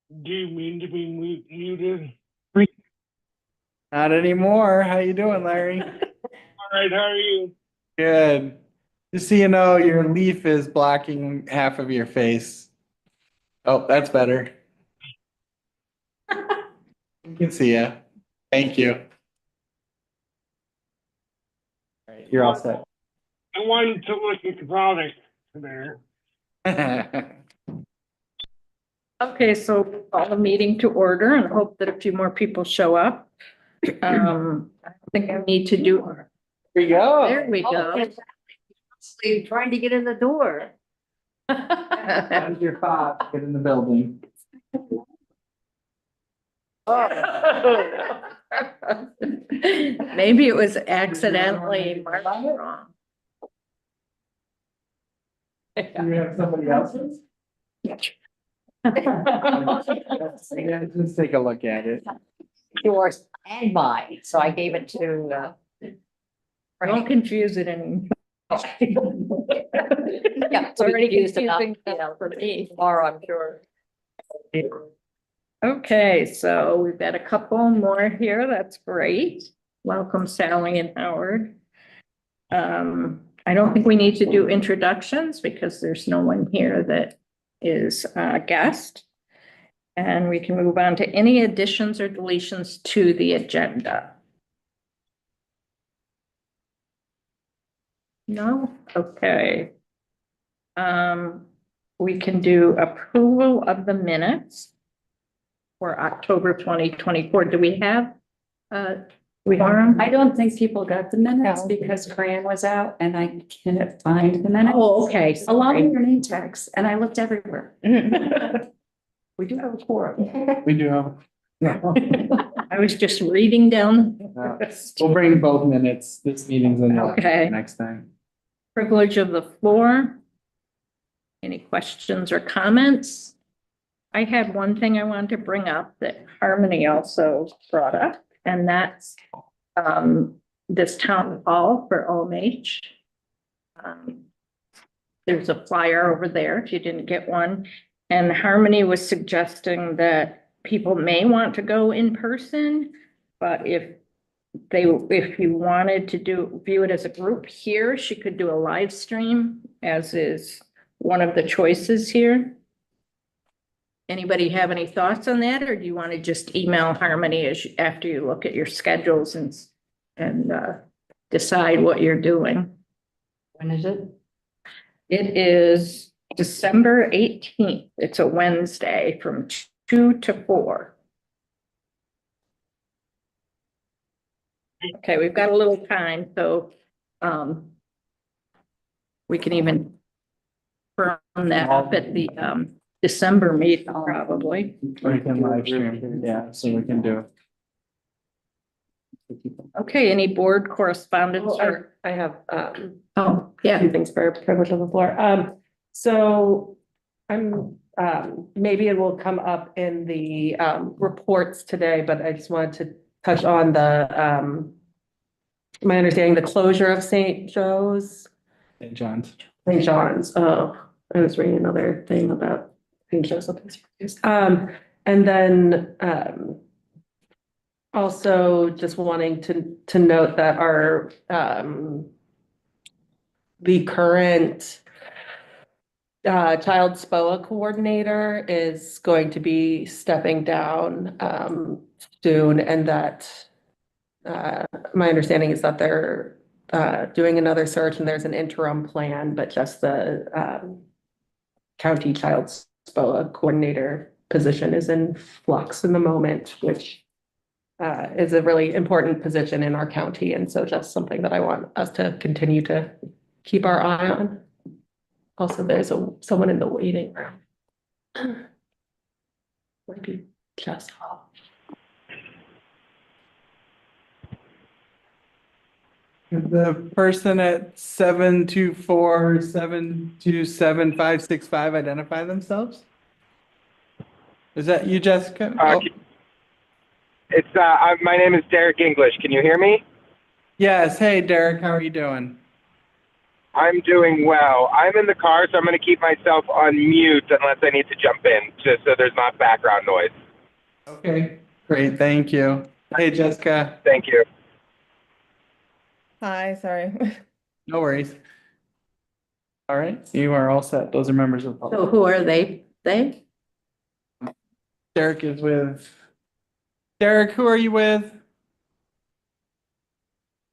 Do you mean to be muted? Not anymore. How you doing, Larry? All right, how are you? Good. Just so you know, your leaf is blocking half of your face. Oh, that's better. You can see ya. Thank you. All right, you're all set. I wanted to look at the product there. Okay, so call the meeting to order and hope that a few more people show up. I think I need to do, Here you go. there we go. Trying to get in the door. How's your fob? Get in the building. Maybe it was accidentally marked wrong. Do you have somebody else's? Yeah, just take a look at it. Yours and mine, so I gave it to, Don't confuse it anymore. yeah, It's already confused enough, confusing you know, for me. tomorrow, I'm sure. Okay, so we've got a couple more here. That's great. Welcome Sally and Howard. I don't think we need to do introductions because there's no one here that is a guest. And we can move on to any additions or deletions to the agenda. No? Okay. We can do approval of the minutes for October 2024. Do we have quorum? I don't think people got the minutes No. because Fran was out and I can't find the minutes. Oh, okay. Along with sorry. your name tags, and I looked everywhere. We do have a quorum. We do have. I was just reading down. We'll bring both minutes. This meeting's in Okay. next time. Privilege of the floor. Any questions or comments? I had one thing I wanted to bring up that Harmony also brought up, and that's this town hall for OMH. There's a flyer over there if you didn't get one. And Harmony was suggesting that people may want to go in person, but if you wanted to view it as a group here, she could do a live stream, as is one of the choices here. Anybody have any thoughts on that, or do you want to just email Harmony after you look at your schedules and decide what you're doing? When is it? It is December 18th. It's a Wednesday from 2 to 4. Okay, we've got a little time, so we can even firm that up at the December meeting probably. We can live stream, yeah, so we can do. Okay, any board correspondence or, I have oh, yeah. two things for privilege of the floor. So I'm maybe it will come up in the reports today, but I just wanted to touch on the my understanding, the closure of St. Joe's. St. John's. St. John's. Oh, I was reading another thing about St. Joe's. And then also just wanting to note that our the current child SPOA coordinator is going to be stepping down soon, and that my understanding is that they're doing another search and there's an interim plan, but just the county child SPOA coordinator position is in flux in the moment, which is a really important position in our county. And so just something that I want us to continue to keep our eye on. Also, there's someone in the waiting room. Might be Jess Hall. The person at 724-727-565 identify themselves? Is that you, Jessica? Oh, It's my name is Derek English. Can you hear me? yes. Hey, Derek, how are you doing? I'm doing well. I'm in the car, so I'm going to keep myself on mute unless I need to jump in, just so there's not background noise. Okay, great, thank you. Hey, Jessica, Thank you. Hi, sorry. no worries. All right, you are all set. Those are members of the So public. who are they? They? Derek is with. Derek, who are you with?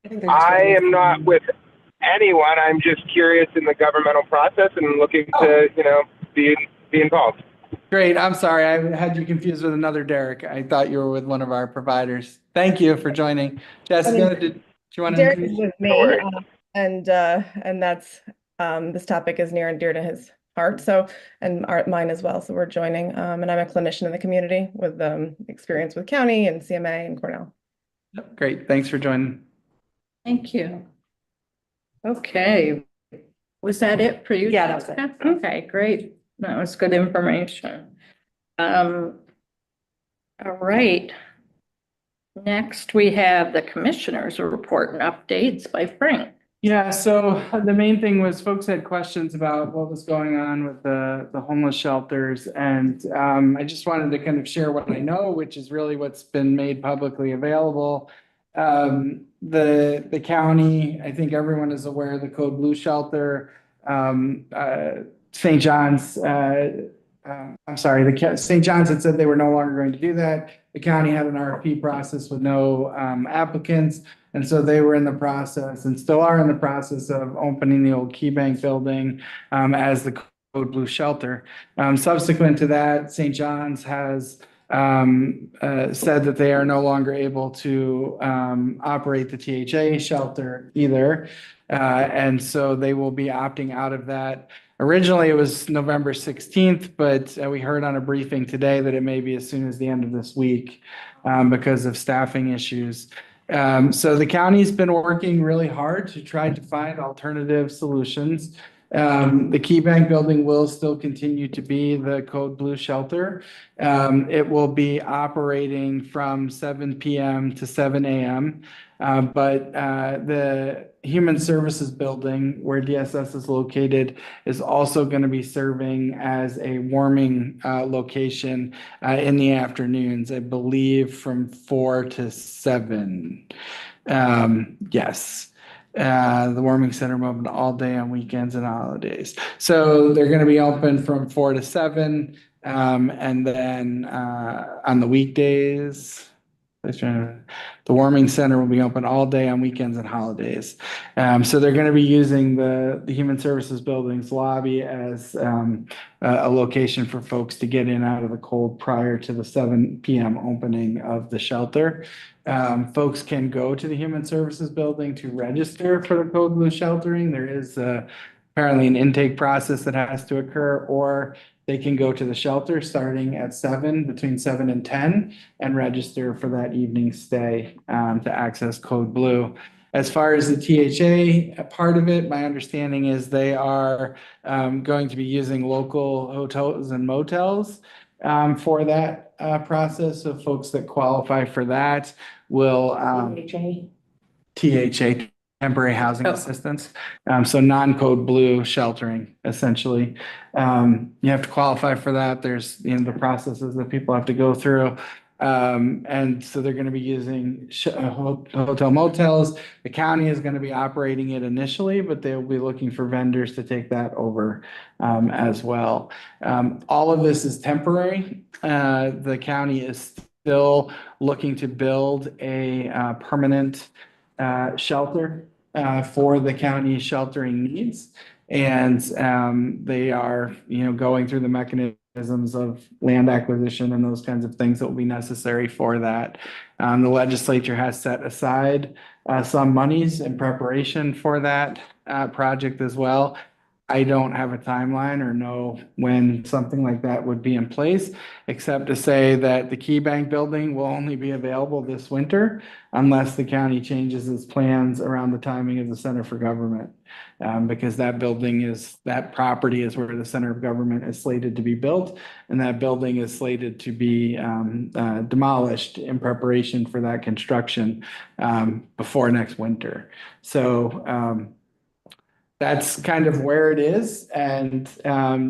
I think they're just I waiting. am not with anyone. I'm just curious in the governmental process and looking to, be involved. Great, I'm sorry, I had you confused with another Derek. I thought you were with one of our providers. Thank you for joining. Jessica, did you want to? Derek is with me, Sorry. and that's, this topic is near and dear to his heart, so, and mine as well, so we're joining, and I'm a clinician in the community with, experience with county and CMA and Cornell. Great, thanks for joining. Thank you. Okay. Was that it for you? Yeah, that was it. Jessica? Okay, great. That was good information. All right. Next, we have the commissioners report and updates by Frank. Yeah, so the main thing was folks had questions about what was going on with the homeless shelters. And I just wanted to kind of share what I know, which is really what's been made publicly available. The county, I think everyone is aware of the Code Blue shelter. St. John's, St. John's had said they were no longer going to do that. The county had an RFP process with no applicants. And so they were in the process and still are in the process of opening the old Key Bank building as the Code Blue shelter. Subsequent to that, St. John's has said that they are no longer able to operate the THA shelter either. And so they will be opting out of that. Originally, it was November 16th, but we heard on a briefing today that it may be as soon as the end of this week because of staffing issues. So the county's been working really hard to try to find alternative solutions. The Key Bank building will still continue to be the Code Blue shelter. It will be operating from 7 p.m. to 7 a.m. But the Human Services building where DSS is located is also going to be serving as a warming location in the afternoons, I believe from 4 to 7. Yes. The warming center open all day on weekends and holidays. So they're going to be open from 4 to 7. And then on the weekdays, the warming center will be open all day on weekends and holidays. So they're going to be using the Human Services building's lobby as a location for folks to get in out of the cold prior to the 7 p.m. opening of the shelter. Folks can go to the Human Services building to register for the Code Blue sheltering. There is apparently an intake process that has to occur, or they can go to the shelter starting at 7, between 7 and 10, and register for that evening stay to access Code Blue. As far as the THA part of it, my understanding is they are going to be using local hotels and motels for that process. So folks that qualify for that will THA, temporary housing assistance. So non-Code Blue sheltering, essentially. You have to qualify for that. There's, the processes that people have to go through. And so they're going to be using hotel motels. The county is going to be operating it initially, but they'll be looking for vendors to take that over as well. All of this is temporary. The county is still looking to build a permanent shelter for the county sheltering needs. And they are, going through the mechanisms of land acquisition and those kinds of things that will be necessary for that. The legislature has set aside some monies in preparation for that project as well. I don't have a timeline or know when something like that would be in place, except to say that the Key Bank building will only be available this winter unless the county changes its plans around the timing of the Center for Government. Because that property is where the Center of Government is slated to be built, and that building is slated to be demolished in preparation for that construction before next winter. So that's kind of where it is, and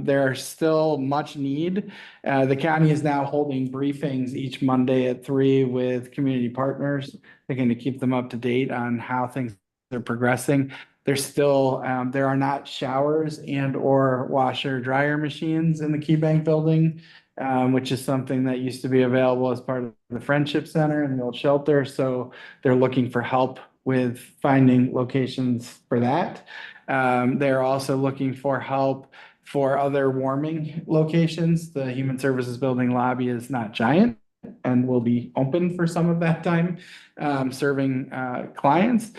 there's still much need. The county is now holding briefings each Monday at 3 with community partners. They're going to keep them up to date on how things are progressing. There's still, there are not showers and or washer dryer machines in the Key Bank building, which is something that used to be available as part of the Friendship Center and the old shelter. So they're looking for help with finding locations for that. They're also looking for help for other warming locations. The Human Services Building lobby is not giant and will be open for some of that time, serving clients.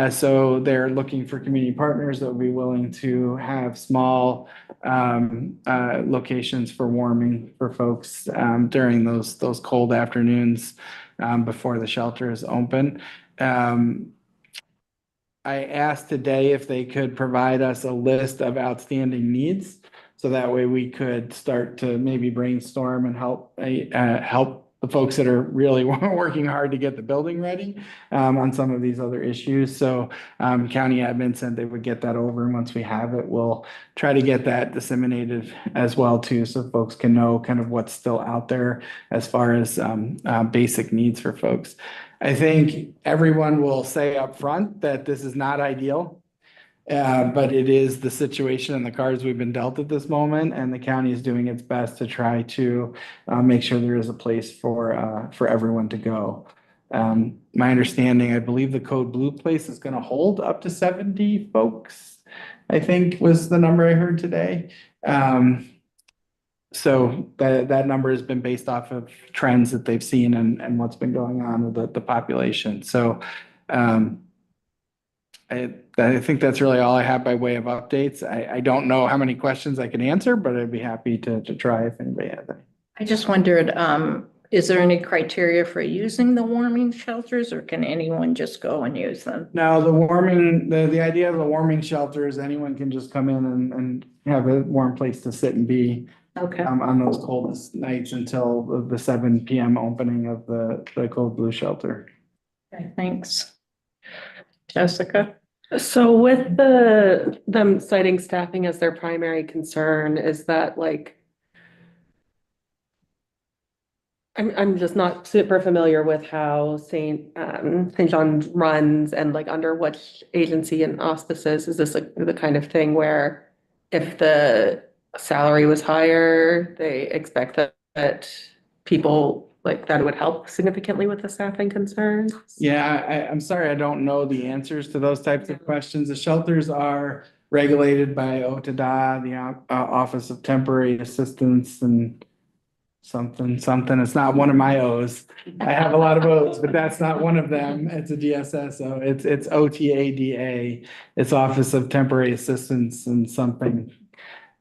So they're looking for community partners that would be willing to have small locations for warming for folks during those cold afternoons before the shelter is open. I asked today if they could provide us a list of outstanding needs. So that way we could start to maybe brainstorm and help the folks that are really working hard to get the building ready on some of these other issues. So county admin said they would get that over, and once we have it, we'll try to get that disseminated as well too, so folks can know kind of what's still out there as far as basic needs for folks. I think everyone will say up front that this is not ideal. But it is the situation and the cards we've been dealt at this moment, and the county is doing its best to try to make sure there is a place for everyone to go. My understanding, I believe the Code Blue place is going to hold up to 70 folks, I think was the number I heard today. So that number has been based off of trends that they've seen and what's been going on with the population. So I think that's really all I have by way of updates. I don't know how many questions I can answer, but I'd be happy to try if anybody has any. I just wondered, is there any criteria for using the warming shelters, or can anyone just go and use them? No, the idea of the warming shelter is anyone can just come in and have a warm place to sit and be Okay, on those coldest nights until the 7 p.m. opening of the Code Blue shelter. okay, thanks. Jessica? So with them citing staffing as their primary concern, is that like, I'm just not super familiar with how St. John's runs and like under what agency and auspices. Is this the kind of thing where if the salary was higher, they expect that people like that it would help significantly with the staffing concerns? Yeah, I'm sorry, I don't know the answers to those types of questions. The shelters are regulated by OTDA, the Office of Temporary Assistance and something. It's not one of my O's. I have a lot of O's, but that's not one of them. It's a DSSO. It's OTADA. It's Office of Temporary Assistance and something.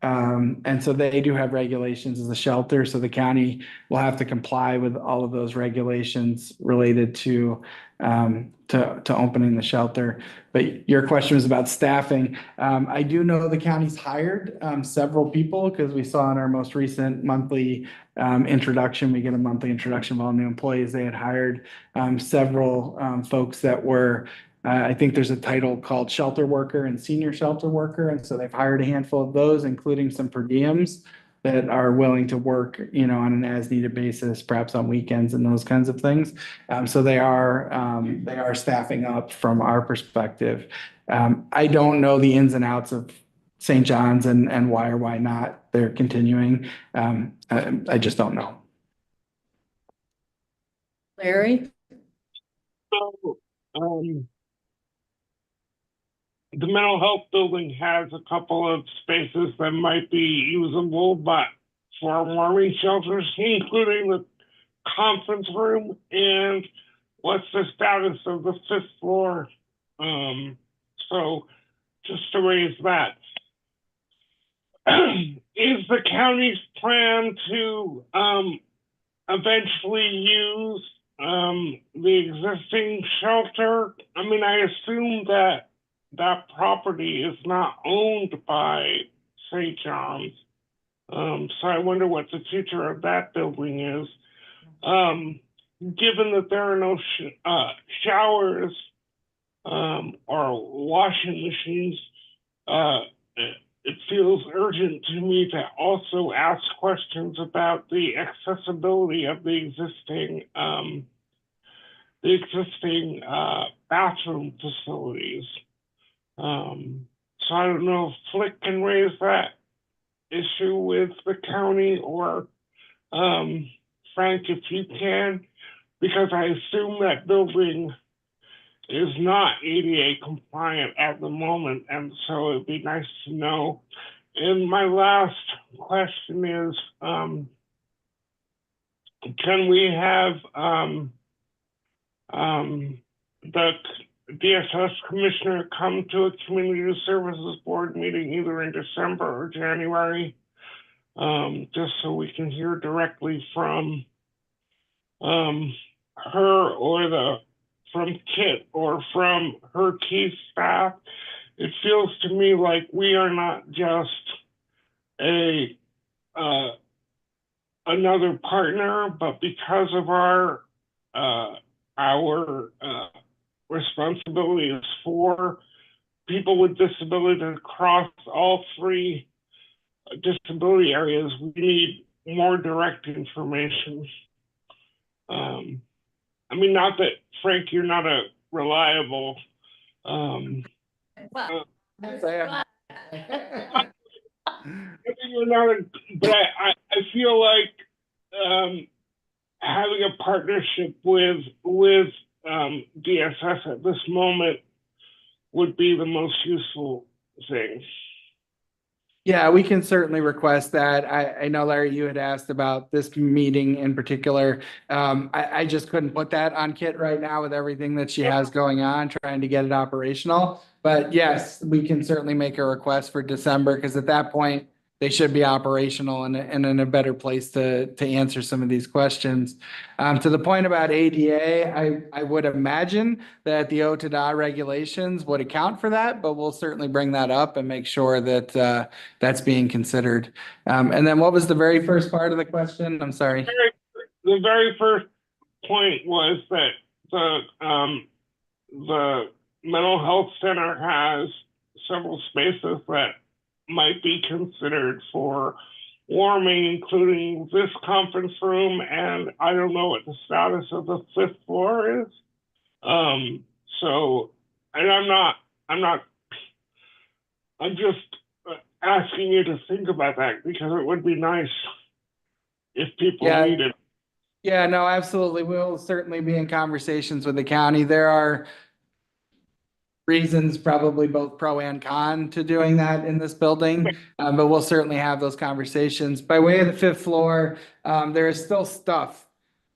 And so they do have regulations as a shelter, so the county will have to comply with all of those regulations related to opening the shelter. But your question was about staffing. I do know the county's hired several people, because we saw in our most recent monthly introduction, we get a monthly introduction of all new employees. They had hired several folks that were I think there's a title called shelter worker and senior shelter worker. And so they've hired a handful of those, including some per diems that are willing to work, on an as needed basis, perhaps on weekends and those kinds of things. So they are staffing up from our perspective. I don't know the ins and outs of St. John's and why or why not they're continuing. I just don't know. Larry? So, the mental health building has a couple of spaces that might be usable, but for warming shelters, including the conference room, and what's the status of the 5th floor? So just to raise that. Is the county's plan to eventually use the existing shelter? I mean, I assume that property is not owned by St. John's. So I wonder what the future of that building is. Given that there are no showers or washing machines, it feels urgent to me to also ask questions about the accessibility of the existing bathroom facilities. So I don't know if Flick can raise that issue with the county, or Frank, if you can, because I assume that building is not ADA compliant at the moment, and so it'd be nice to know. And my last question is, can we have the DSS commissioner come to a community services board meeting either in December or January, just so we can hear directly from her, or from Kit, or from her key staff. It feels to me like we are not just another partner, but because of our responsibilities for people with disabilities across all three disability areas, we need more direct information. I mean, not that, Frank, you're not a reliable Well, you're not but I feel like having a partnership with DSS at this moment would be the most useful thing. Yeah, we can certainly request that. I know, Larry, you had asked about this meeting in particular. I just couldn't put that on Kit right now with everything that she has going on, trying to get it operational. But yes, we can certainly make a request for December, because at that point, they should be operational and in a better place to answer some of these questions. To the point about ADA, I would imagine that the OTDA regulations would account for that, but we'll certainly bring that up and make sure that that's being considered. And then what was the very first part of the question? I'm sorry. The very first point was that the mental health center has several spaces that might be considered for warming, including this conference room, and I don't know what the status of the 5th floor is. So, and I'm just asking you to think about that, because it would be nice if people need it. Yeah, no, absolutely. We'll certainly be in conversations with the county. There are reasons, probably both pro and con, to doing that in this building, but we'll certainly have those conversations. By way of the 5th floor, there is still stuff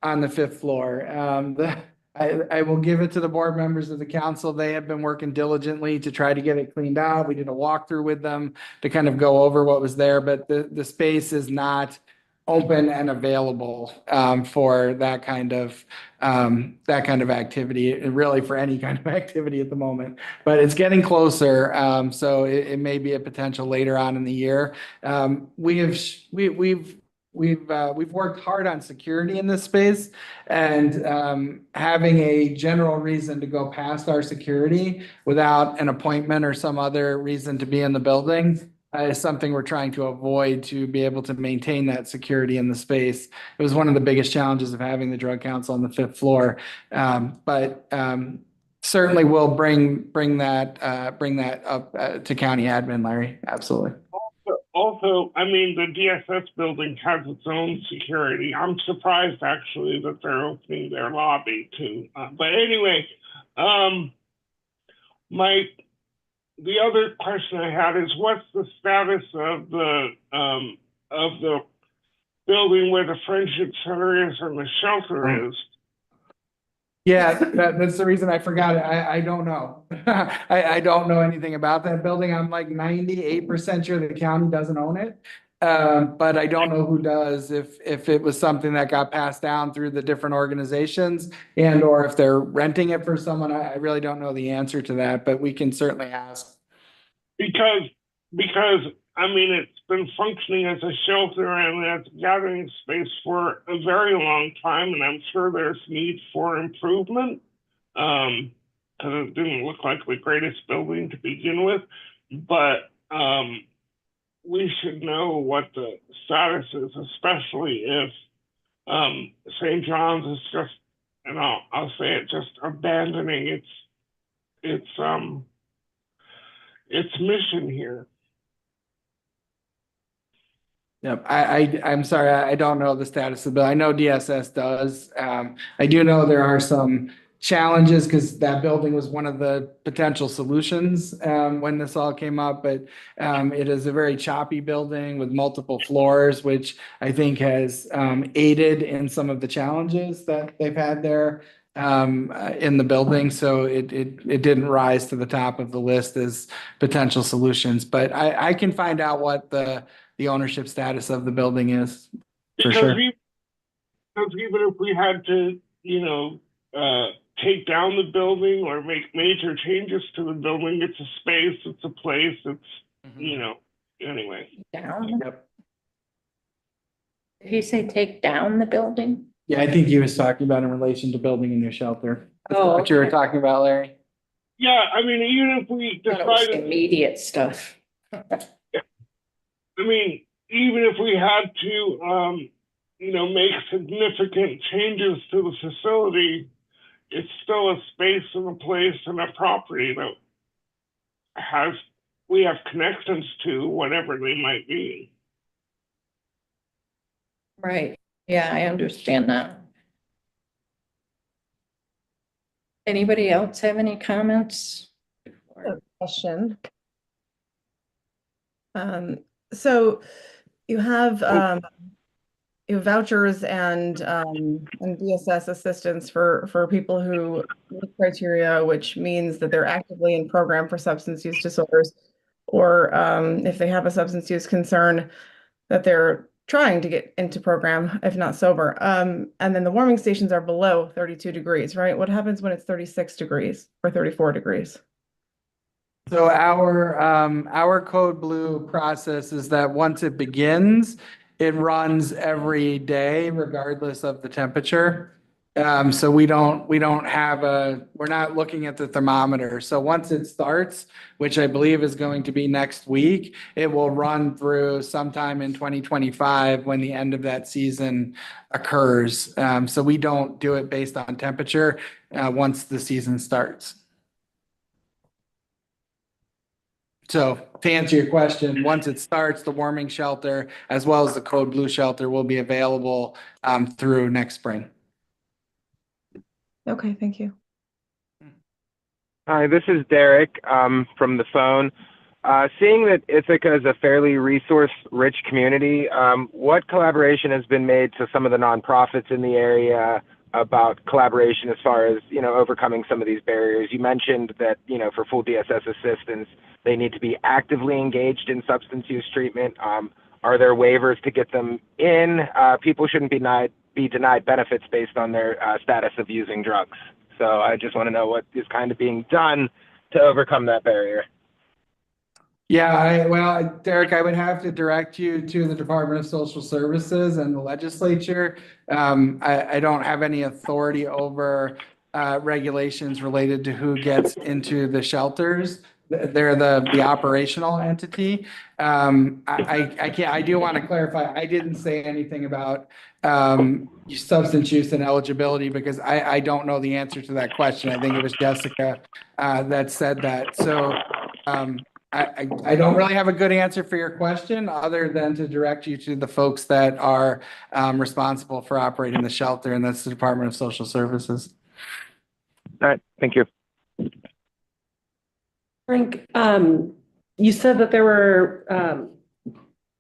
on the 5th floor. I will give it to the board members of the council. They have been working diligently to try to get it cleaned out. We did a walkthrough with them to kind of go over what was there, but the space is not open and available for that kind of activity, and really for any kind of activity at the moment. But it's getting closer, so it may be a potential later on in the year. We've worked hard on security in this space, and having a general reason to go past our security without an appointment or some other reason to be in the building is something we're trying to avoid, to be able to maintain that security in the space. It was one of the biggest challenges of having the drug council on the 5th floor. But certainly we'll bring that up to county admin, Larry. Absolutely. Also, I mean, the DSS building has its own security. I'm surprised actually that they're opening their lobby too. But anyway, the other question I had is, what's the status of the building where the Friendship Center is and the shelter is? Yeah, that's the reason I forgot it. I don't know. I don't know anything about that building. I'm like 98% sure the county doesn't own it. But I don't know who does, if it was something that got passed down through the different organizations, and or if they're renting it for someone. I really don't know the answer to that, but we can certainly ask. Because I mean, it's been functioning as a shelter and as a gathering space for a very long time, and I'm sure there's need for improvement, because it didn't look like the greatest building to begin with. but, we should know what the status is, especially if, St. John's is just, and I'll say it, just abandoning its mission here. Yep, I'm sorry, I don't know the status of the bill. I know DSS does. I do know there are some challenges because that building was one of the potential solutions when this all came up, but it is a very choppy building with multiple floors, which I think has aided in some of the challenges that they've had there in the building. So it didn't rise to the top of the list as potential solutions, but I can find out what the ownership status of the building is for Because sure. because even if we had to, take down the building or make major changes to the building, it's a space, it's a place, it's, anyway. Down? Yep. Did he say take down the building? Yeah, I think he was talking about in relation to building a new shelter. That's Oh, what you were okay. talking about, Larry. Yeah, I mean, even if we Thought it was decided, immediate stuff. I mean, even if we had to, make significant changes to the facility, it's still a space and a place and a property that we have connections to, whatever they might be. Right, yeah, I understand that. Anybody else have any comments? Question. So you have vouchers and DSS assistance for people who meet criteria, which means that they're actively in program for substance use disorders, or if they have a substance use concern, that they're trying to get into program, if not sober. And then the warming stations are below 32 degrees, right? What happens when it's 36 degrees or 34 degrees? So our Code Blue process is that once it begins, it runs every day regardless of the temperature. So we're not looking at the thermometer. So once it starts, which I believe is going to be next week, it will run through sometime in 2025 when the end of that season occurs. So we don't do it based on temperature once the season starts. So to answer your question, once it starts, the warming shelter as well as the Code Blue shelter will be available through next spring. Okay, thank you. Hi, this is Derek from the phone. Seeing that Ithaca is a fairly resource-rich community, what collaboration has been made to some of the nonprofits in the area about collaboration as far as, overcoming some of these barriers? You mentioned that, for full DSS assistance, they need to be actively engaged in substance use treatment. Are there waivers to get them in? People shouldn't be denied benefits based on their status of using drugs. So I just want to know what is kind of being done to overcome that barrier. Yeah, Derek, I would have to direct you to the Department of Social Services and the legislature. I don't have any authority over regulations related to who gets into the shelters. They're the operational entity. I do want to clarify, I didn't say anything about substance use and eligibility because I don't know the answer to that question. I think it was Jessica that said that. So I don't really have a good answer for your question other than to direct you to the folks that are responsible for operating the shelter, and that's the Department of Social Services. All right, thank you. Frank, you said that there were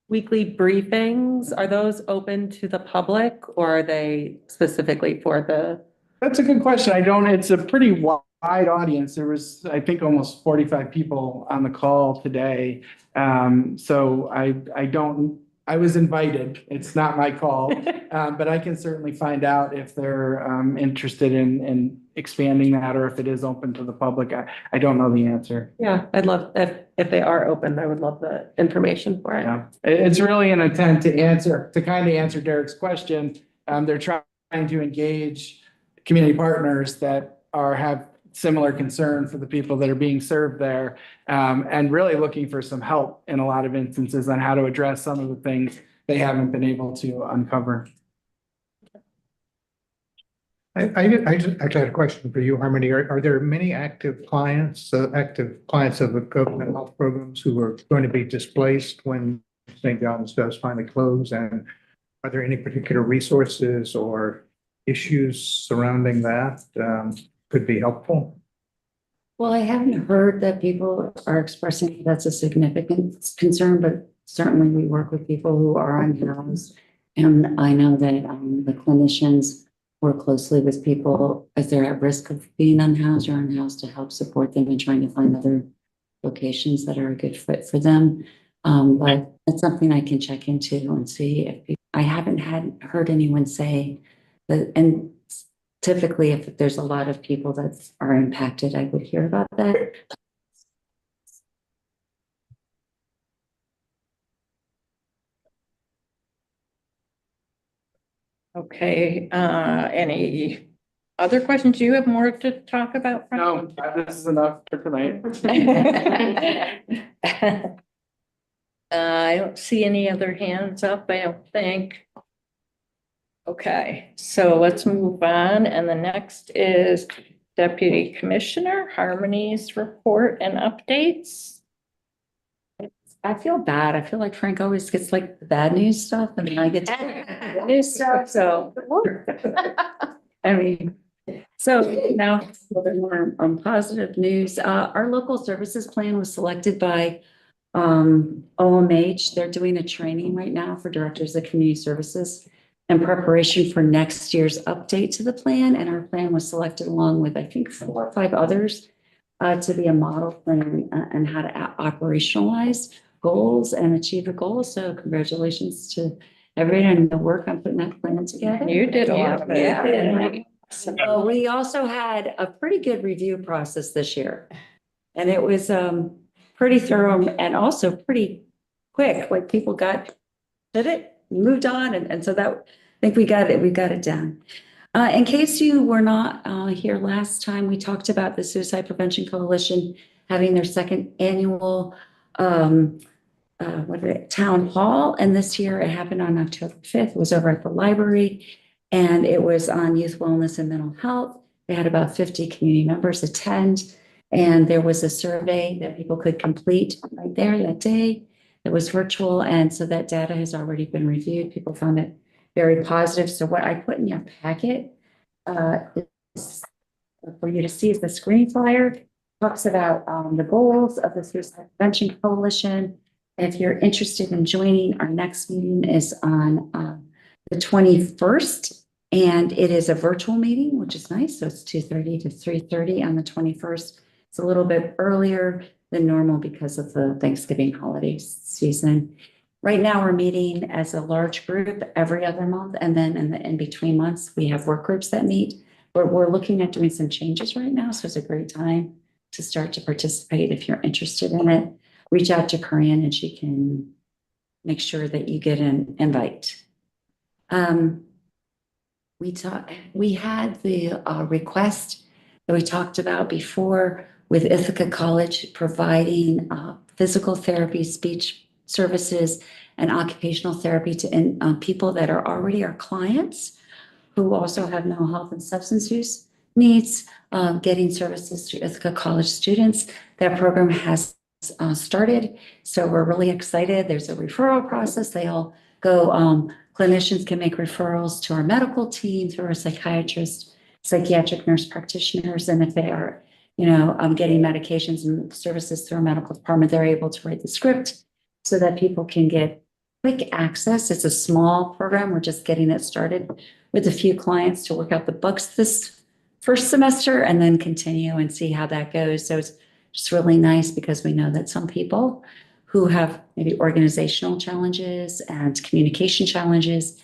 weekly briefings. Are those open to the public or are they specifically for the? That's a good question. It's a pretty wide audience. There was, I think, almost 45 people on the call today. So I was invited. It's not my call, but I can certainly find out if they're interested in expanding that or if it is open to the public. I don't know the answer. Yeah, I'd love if they are open, I would love the information for it. Yeah, it's really an attempt to kind of answer Derek's question. They're trying to engage community partners that have similar concern for the people that are being served there. And really looking for some help in a lot of instances on how to address some of the things they haven't been able to uncover. I just actually had a question for you, Harmony. Are there many active clients of the government health programs who are going to be displaced when St. John's does finally close? And are there any particular resources or issues surrounding that could be helpful? Well, I haven't heard that people are expressing that's a significant concern, but certainly we work with people who are unhoused. And I know that the clinicians work closely with people as they're at risk of being unhoused or unhoused to help support them in trying to find other locations that are a good fit for them. But it's something I can check into and see if I haven't heard anyone say that. And typically, if there's a lot of people that are impacted, I would hear about that. Okay, any other questions? Do you have more to talk about? Frank? No, this is enough for tonight. I don't see any other hands up, I don't think. Okay, so let's move on. And the next is Deputy Commissioner Harmony's report and updates. I feel bad. I feel like Frank always gets like the bad news stuff and then I get the good news stuff, so. I mean, so now a little bit more positive news. Our local services plan was selected by OMH. They're doing a training right now for directors of community services in preparation for next year's update to the plan. And our plan was selected along with, I think, 4 or 5 others to be a model plan and how to operationalize goals and achieve a goal. So congratulations to everyone on the work on putting that plan together. You did a lot of it. Yeah. So we also had a pretty good review process this year. And it was pretty thorough and also pretty quick. Like people did it, moved on. And so that, I think we got it done. In case you were not here last time, we talked about the Suicide Prevention Coalition having their 2nd annual town hall. And this year it happened on October 5th. It was over at the library and it was on youth wellness and mental health. They had about 50 community members attend. And there was a survey that people could complete right there that day. It was virtual. And so that data has already been reviewed. People found it very positive. So what I put in your packet is for you to see is the screen flyer. Talks about the goals of the Suicide Prevention Coalition. If you're interested in joining, our next meeting is on the 21st, and it is a virtual meeting, which is nice. So it's 2:30 to 3:30 on the 21st. It's a little bit earlier than normal because of the Thanksgiving holiday season. Right now, we're meeting as a large group every other month, and then in the in-between months, we have work groups that meet. We're looking at doing some changes right now, so it's a great time to start to participate if you're interested in it. Reach out to Corinne and she can make sure that you get an invite. We had the request that we talked about before with Ithaca College providing physical therapy, speech services, and occupational therapy to people that are already our clients who also have mental health and substance use needs, getting services to Ithaca College students. That program has started, so we're really excited. There's a referral process. They all go, clinicians can make referrals to our medical team through our psychiatrist, psychiatric nurse practitioners, and if they are, getting medications and services through our medical department, they're able to write the script so that people can get quick access. It's a small program. We're just getting it started with a few clients to work out the bugs this first semester and then continue and see how that goes. So it's just really nice because we know that some people who have maybe organizational challenges and communication challenges,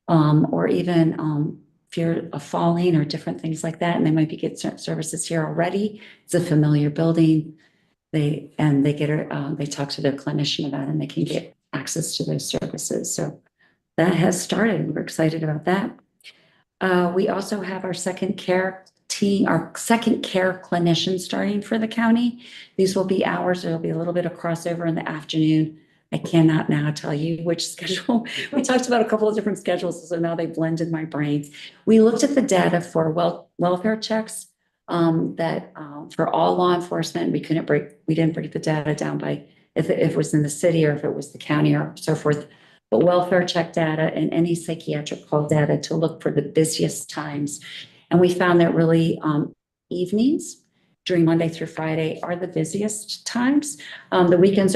or even fear of falling or different things like that, and they might be getting services here already. It's a familiar building. They talk to their clinician about it and they can get access to those services. So that has started. We're excited about that. We also have our second care team, our second care clinician starting for the county. These will be hours. There'll be a little bit of crossover in the afternoon. I cannot now tell you which schedule. We talked about a couple of different schedules, so now they blend in my brain. We looked at the data for welfare checks that for all law enforcement. We didn't break the data down by if it was in the city or if it was the county or so forth. But welfare check data and any psychiatric call data to look for the busiest times. And we found that really evenings during Monday through Friday are the busiest times. The weekends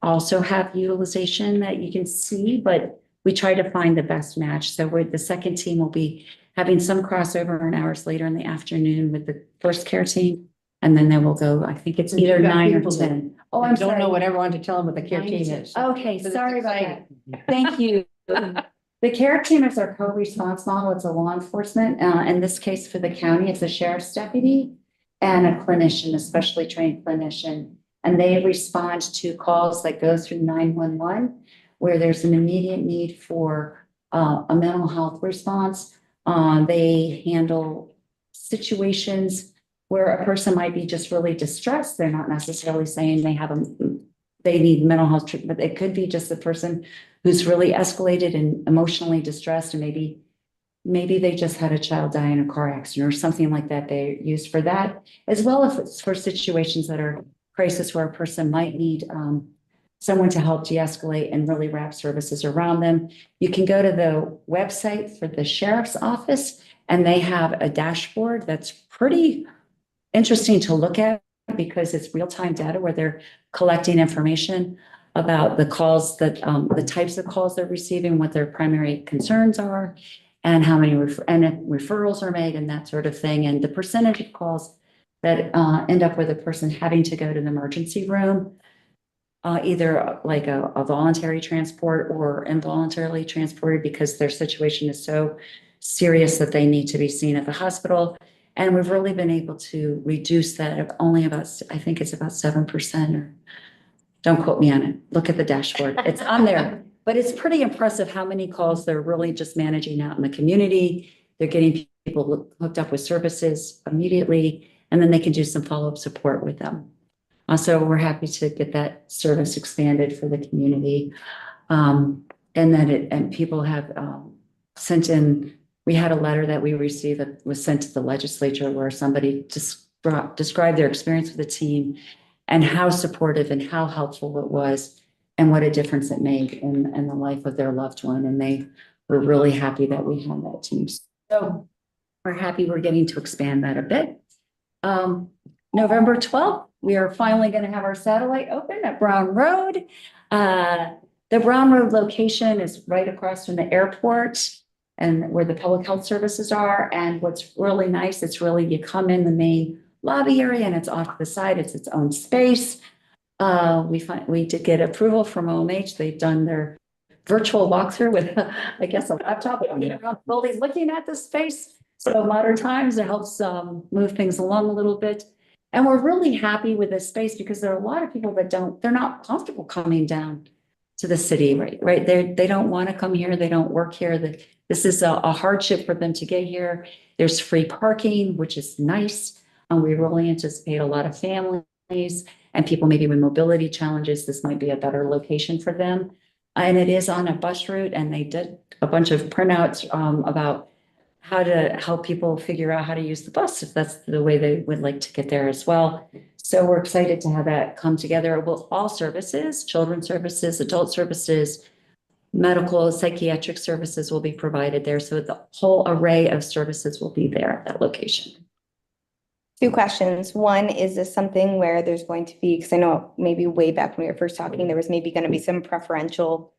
also have utilization that you can see, but we try to find the best match. So the second team will be having some crossover in hours later in the afternoon with the first care team. And then they will go, I think it's either 9 or 10. Oh, I'm sorry. Don't know what everyone to tell them what the care team is. Okay, sorry about that. Thank you. The care team is our co-response model. It's a law enforcement. In this case, for the county, it's a sheriff's deputy and a clinician, a specially trained clinician. And they respond to calls that go through 911, where there's an immediate need for a mental health response. They handle situations where a person might be just really distressed. They're not necessarily saying they need mental health treatment, but it could be just a person who's really escalated and emotionally distressed, and maybe they just had a child die in a car accident or something like that. They use for that, as well as it's for situations that are crisis where a person might need someone to help de-escalate and really wrap services around them. You can go to the website for the sheriff's office, and they have a dashboard that's pretty interesting to look at because it's real-time data where they're collecting information about the calls that the types of calls they're receiving, what their primary concerns are, and how many referrals are made and that sort of thing, and the percentage of calls that end up with a person having to go to the emergency room, either like a voluntary transport or involuntarily transported because their situation is so serious that they need to be seen at the hospital. And we've really been able to reduce that of only about, I think it's about 7%, or don't quote me on it. Look at the dashboard. It's on there. But it's pretty impressive how many calls they're really just managing out in the community. They're getting people hooked up with services immediately, and then they can do some follow-up support with them. So we're happy to get that service expanded for the community. And people have sent in. We had a letter that we received that was sent to the legislature where somebody described their experience with the team and how supportive and how helpful it was and what a difference it made in the life of their loved one. And they were really happy that we had that team. So we're happy we're getting to expand that a bit. November 12th, we are finally going to have our satellite open at Brown Road. The Brown Road location is right across from the airport and where the public health services are. And what's really nice, it's really, you come in the main lobby area and it's off to the side, it's its own space. We did get approval from OMH. They've done their virtual walkthrough with, I guess, a laptop fully looking at the space. So modern times, it helps move things along a little bit. And we're really happy with this space because there are a lot of people that they're not comfortable coming down to the city, right? They don't want to come here. They don't work here. This is a hardship for them to get here. There's free parking, which is nice. And we really anticipate a lot of families and people maybe with mobility challenges. This might be a better location for them. And it is on a bus route, and they did a bunch of printouts about how to help people figure out how to use the bus if that's the way they would like to get there as well. So we're excited to have that come together. All services, children's services, adult services, medical, psychiatric services will be provided there. So the whole array of services will be there at that location. Two questions. One, is this something where there's going to be, because I know maybe way back when we were first talking, there was maybe going to be some preferential,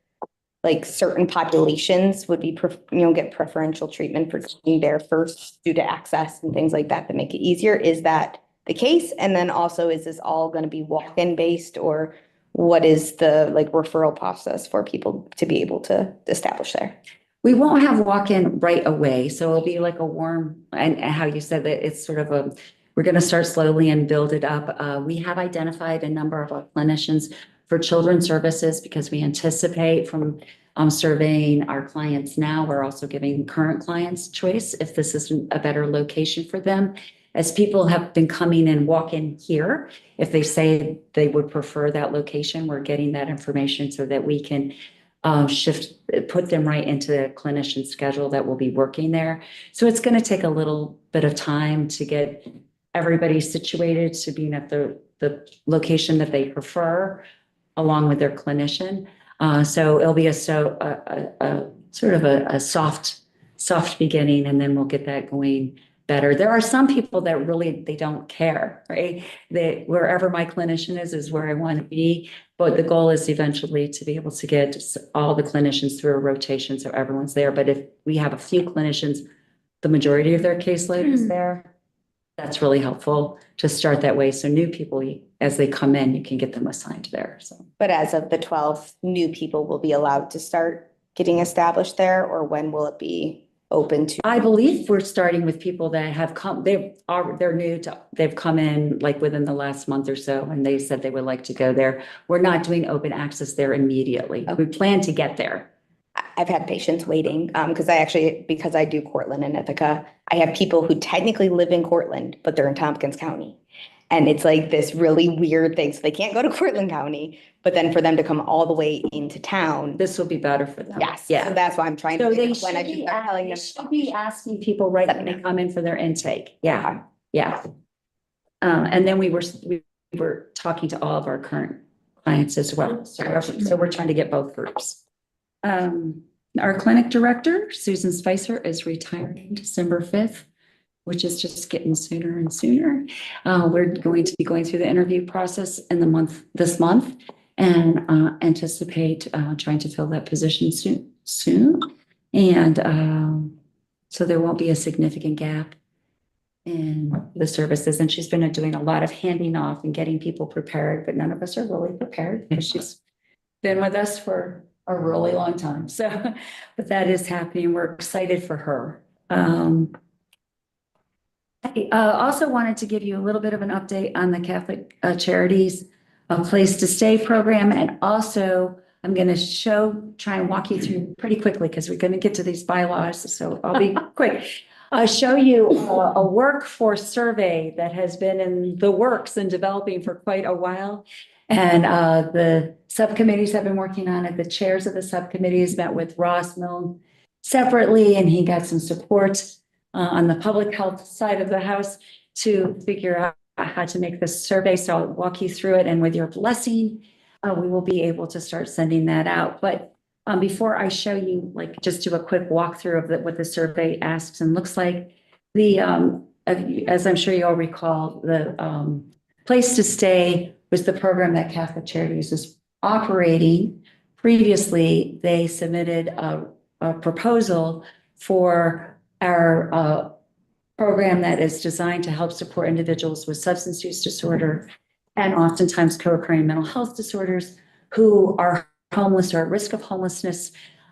like certain populations would be, get preferential treatment for getting there first due to access and things like that that make it easier. Is that the case? And then also, is this all going to be walk-in based, or what is the referral process for people to be able to establish there? We won't have walk-in right away. So it'll be like a warm, and how you said that it's sort of we're going to start slowly and build it up. We have identified a number of our clinicians for children's services because we anticipate from surveying our clients now. We're also giving current clients choice if this isn't a better location for them. As people have been coming and walking here, if they say they would prefer that location, we're getting that information so that we can put them right into the clinician schedule that will be working there. So it's going to take a little bit of time to get everybody situated to being at the location that they prefer, along with their clinician. So it'll be a sort of a soft beginning, and then we'll get that going better. There are some people that really, they don't care, right? That wherever my clinician is where I want to be. But the goal is eventually to be able to get all the clinicians through a rotation so everyone's there. But if we have a few clinicians, the majority of their caseload is there. That's really helpful to start that way. So new people, as they come in, you can get them assigned there. So, But as of the 12th, new people will be allowed to start getting established there, or when will it be open to? I believe we're starting with people that have come, they're new to, they've come in like within the last month or so, and they said they would like to go there. We're not doing open access there immediately. We plan to get there. I've had patients waiting, because I do Cortland and Ithaca, I have people who technically live in Cortland, but they're in Tompkins County. And it's like this really weird thing. So they can't go to Cortland County, but then for them to come all the way into town. This will be better for them. Yes. Yeah. So that's why I'm trying So to. they When I should should start telling they them. should be asking people right when they come in for their intake. Yeah, yeah. And then we were talking to all of our current clients as well. So we're trying to get both groups. Our clinic director, Susan Spicer, is retiring December 5th, which is just getting sooner and sooner. We're going to be going through the interview process in this month, and anticipate trying to fill that position soon. And so there won't be a significant gap in the services. And she's been doing a lot of handing off and getting people prepared, but none of us are really prepared because she's been with us for a really long time. So, but that is happening. We're excited for her. I also wanted to give you a little bit of an update on the Catholic Charities Place to Stay program. And also I'm going to try and walk you through pretty quickly because we're going to get to these bylaws. So I'll be quick. I'll show you a workforce survey that has been in the works and developing for quite a while. And the subcommittees have been working on it. The chairs of the subcommittees met with Ross Milne separately, and he got some support on the public health side of the house to figure out how to make this survey. So I'll walk you through it, and with your blessing, we will be able to start sending that out. But before I show you, like, just do a quick walkthrough of what the survey asks and looks like. As I'm sure you all recall, the Place to Stay was the program that Catholic Charities was operating. Previously, they submitted a proposal for our program that is designed to help support individuals with substance use disorder and oftentimes co-occurring mental health disorders who are homeless or at risk of homelessness.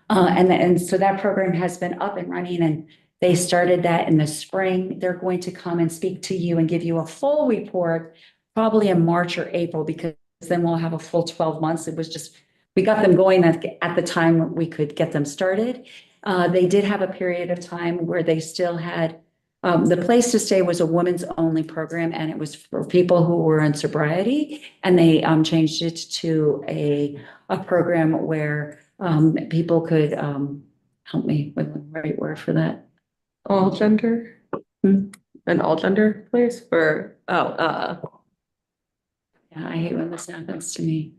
And so that program has been up and running, and they started that in the spring. They're going to come and speak to you and give you a full report probably in March or April, because then we'll have a full 12 months. It was just, we got them going at the time we could get them started. They did have a period of time where they still had, the Place to Stay was a women's only program, and it was for people who were in sobriety. And they changed it to a program where people could, help me with the right word for that. All gender? An all gender place for, Yeah, I hate when this happens to me.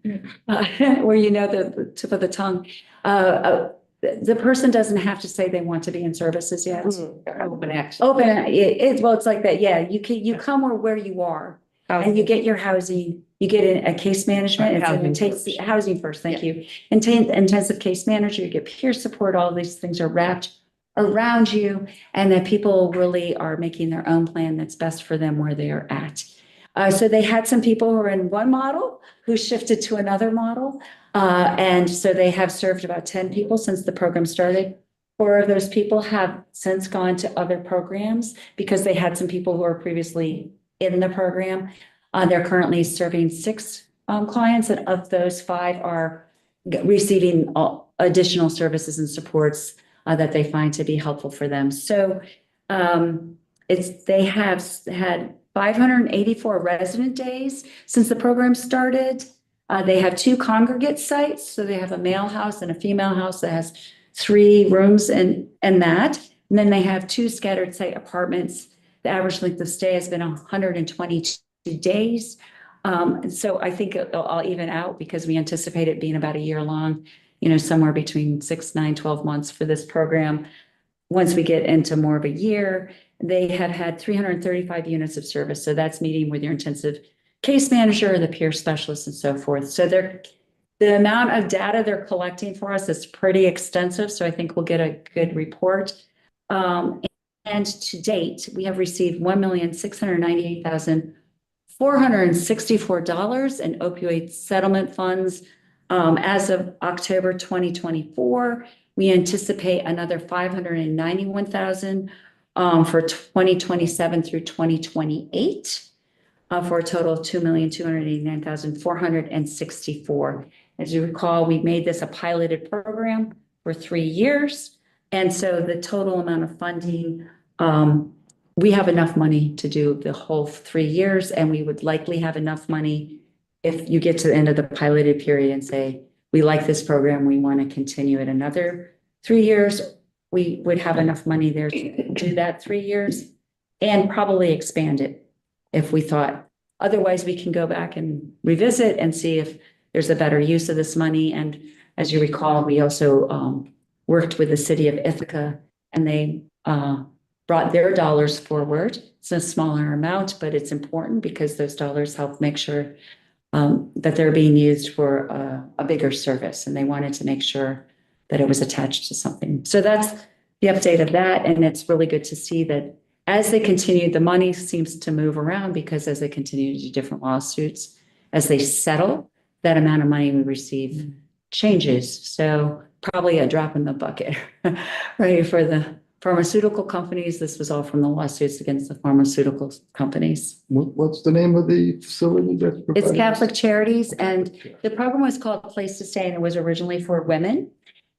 Where you know the tip of the tongue. The person doesn't have to say they want to be in services yet. Open access. Well, it's like that. Yeah, you come where you are, and you get your housing. You get a case management. It takes the housing first. Thank you. Intensive case manager. You get peer support. All these things are wrapped around you, and that people really are making their own plan that's best for them where they are at. So they had some people who were in one model who shifted to another model. And so they have served about 10 people since the program started. 4 of those people have since gone to other programs because they had some people who were previously in the program. They're currently serving 6 clients, and of those 5 are receiving additional services and supports that they find to be helpful for them. So they have had 584 resident days since the program started. They have 2 congregate sites, so they have a male house and a female house that has 3 rooms and that. And then they have 2 scattered site apartments. The average length of stay has been 122 days. So I think it'll all even out because we anticipate it being about a year long, somewhere between 6, 9, 12 months for this program. Once we get into more of a year, they have had 335 units of service. So that's meeting with your intensive case manager, the peer specialist, and so forth. So the amount of data they're collecting for us is pretty extensive. So I think we'll get a good report. And to date, we have received $1,698,464 in opioid settlement funds. As of October 2024, we anticipate another $591,000 for 2027 through 2028. For a total of $2,289,464. As you recall, we made this a piloted program for 3 years. And so the total amount of funding, we have enough money to do the whole 3 years, and we would likely have enough money if you get to the end of the piloted period and say, we like this program, we want to continue it another 3 years, we would have enough money there to do that 3 years and probably expand it if we thought. Otherwise, we can go back and revisit and see if there's a better use of this money. And as you recall, we also worked with the city of Ithaca, and they brought their dollars forward. It's a smaller amount, but it's important because those dollars help make sure that they're being used for a bigger service. And they wanted to make sure that it was attached to something. So that's the update of that. And it's really good to see that as they continue, the money seems to move around because as they continue to do different lawsuits, as they settle, that amount of money we receive changes. So probably a drop in the bucket, right? For the pharmaceutical companies, this was all from the lawsuits against the pharmaceutical companies. What's the name of the facility that's It's providing Catholic this? Charities, and the program was called Place to Stay, and it was originally for women.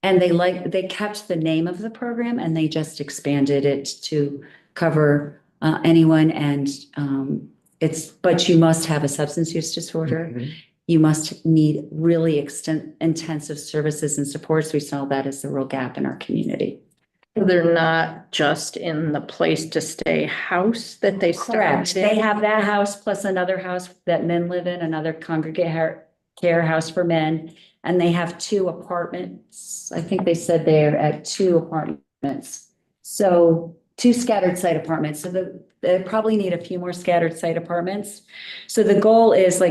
And they kept the name of the program and they just expanded it to cover anyone. And but you must have a substance use disorder. Mhm. You must need really intensive services and supports. We saw that as the real gap in our community. They're not just in the Place to Stay house that they Correct. started. They have that house plus another house that men live in, another congregate care house for men. And they have 2 apartments. I think they said they're at 2 apartments. So 2 scattered site apartments. So they probably need a few more scattered site apartments. So the goal is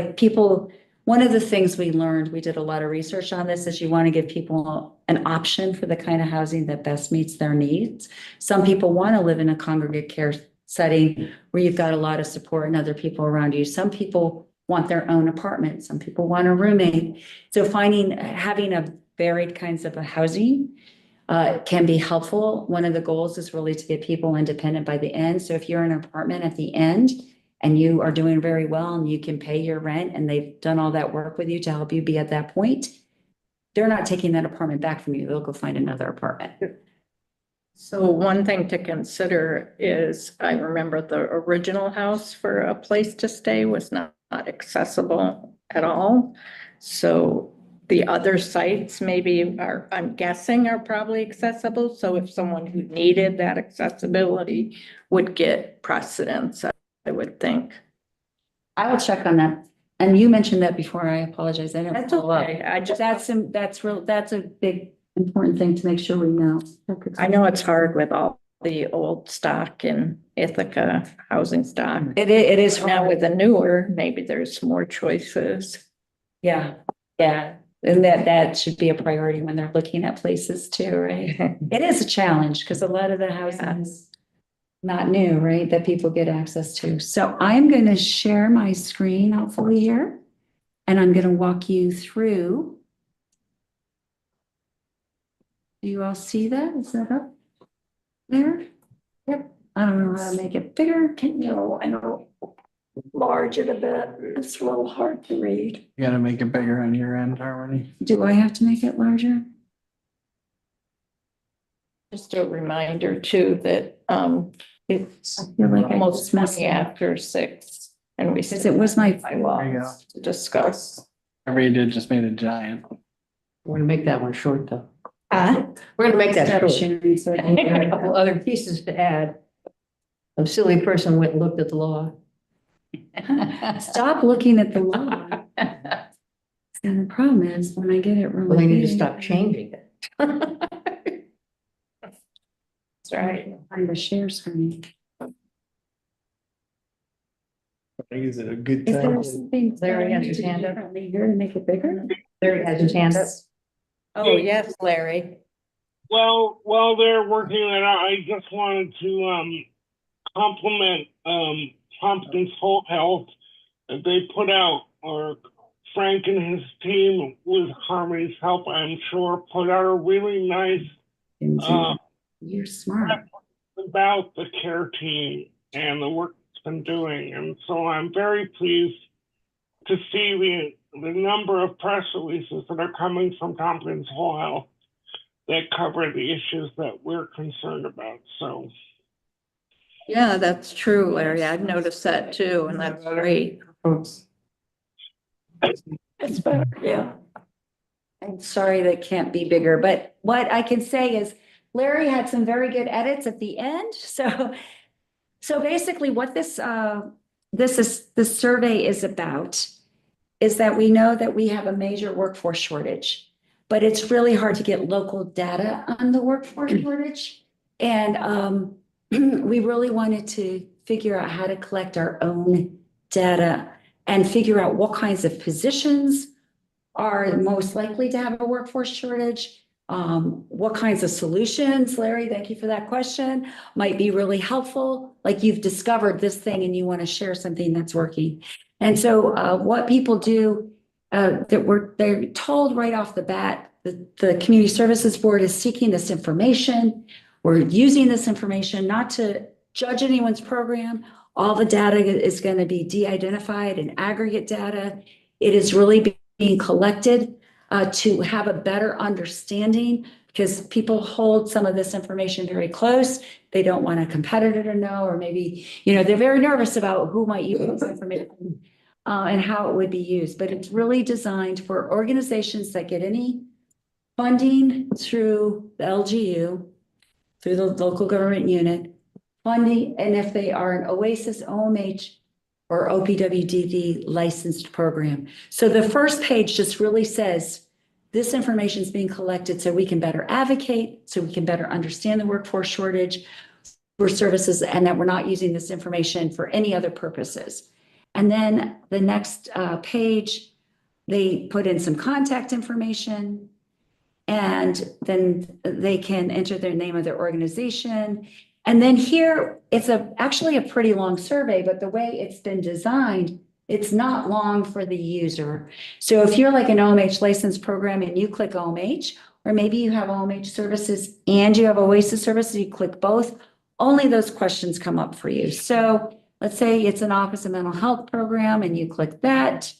one of the things we learned, we did a lot of research on this, is you want to give people an option for the kind of housing that best meets their needs. Some people want to live in a congregate care setting where you've got a lot of support and other people around you. Some people want their own apartment. Some people want a roommate. So having a varied kinds of a housing can be helpful. One of the goals is really to get people independent by the end. So if you're in an apartment at the end and you are doing very well and you can pay your rent and they've done all that work with you to help you be at that point, they're not taking that apartment back from you. They'll go find another apartment. So one thing to consider is, I remember the original house for a Place to Stay was not accessible at all. So the other sites maybe I'm guessing are probably accessible. So if someone who needed that accessibility would get precedence, I would think. I will check on that. And you mentioned that before. I apologize. I didn't That's follow up. okay. I just, That's a big important thing to make sure we know. I know it's hard with all the old stock in Ithaca housing stock. It is Now hard. with the newer, maybe there's more choices. Yeah. And that should be a priority when they're looking at places too, right? It is a challenge because a lot of the housing is not new, right? That people get access to. So I'm going to share my screen hopefully here. And I'm going to walk you through. Do you all see that? Is that up there? Yep. I don't know how to make it bigger. Can you? I know. Large it a bit. It's a little hard to read. You gotta make it bigger on your end, Harmony. Do I have to make it larger? Just a reminder too that it's I feel like I almost just messed 20 it up. after 6 and we Because still it was my, There you go. bylaws to discuss. Whatever you did just made it giant. We're gonna make that one short though. uh, We're gonna make that short. Sharon, so- And we got a couple other pieces to add. A silly person went and looked at the law. Stop looking at the law. And the problem is when I get it wrong. Well, they need to stop changing it. That's right. Find the share screen. Is it a good Is there time? something? Larry has that I his need to hand do up. differently here to make it bigger? Larry has his hand up. Oh, yes, Larry. Well, while they're working that out, I just wanted to compliment Tompkins Whole Health that they put out, or Frank and his team with Harmony's help, I'm sure, put out a really nice You're smart. about the care team and the work it's been doing. And so I'm very pleased to see the number of press releases that are coming from Tompkins Whole Health that cover the issues that we're concerned about. So Yeah, that's true, Larry. I've noticed that too, and that's great. Folks. It's better, yeah. I'm sorry that can't be bigger, but what I can say is Larry had some very good edits at the end. So basically what this survey is about is that we know that we have a major workforce shortage, but it's really hard to get local data on the workforce shortage. And we really wanted to figure out how to collect our own data and figure out what kinds of positions are most likely to have a workforce shortage. What kinds of solutions, Larry, thank you for that question, might be really helpful. Like you've discovered this thing and you want to share something that's working. And so what people do they're told right off the bat that the Community Services Board is seeking this information. We're using this information not to judge anyone's program. All the data is going to be de-identified and aggregate data. It is really being collected to have a better understanding because people hold some of this information very close. They don't want a competitor to know, or maybe, they're very nervous about who might use this information and how it would be used. But it's really designed for organizations that get any funding through the LGU, through the local government unit, funding, and if they are an OASIS, OMH, or OPWDD licensed program. So the first page just really says, this information is being collected so we can better advocate, so we can better understand the workforce shortage for services, and that we're not using this information for any other purposes. And then the next page, they put in some contact information, and then they can enter their name of their organization. And then here, it's actually a pretty long survey, but the way it's been designed, it's not long for the user. So if you're like an OMH licensed program and you click OMH, or maybe you have OMH services and you have OASIS services, you click both, only those questions come up for you. So let's say it's an Office of Mental Health program and you click that,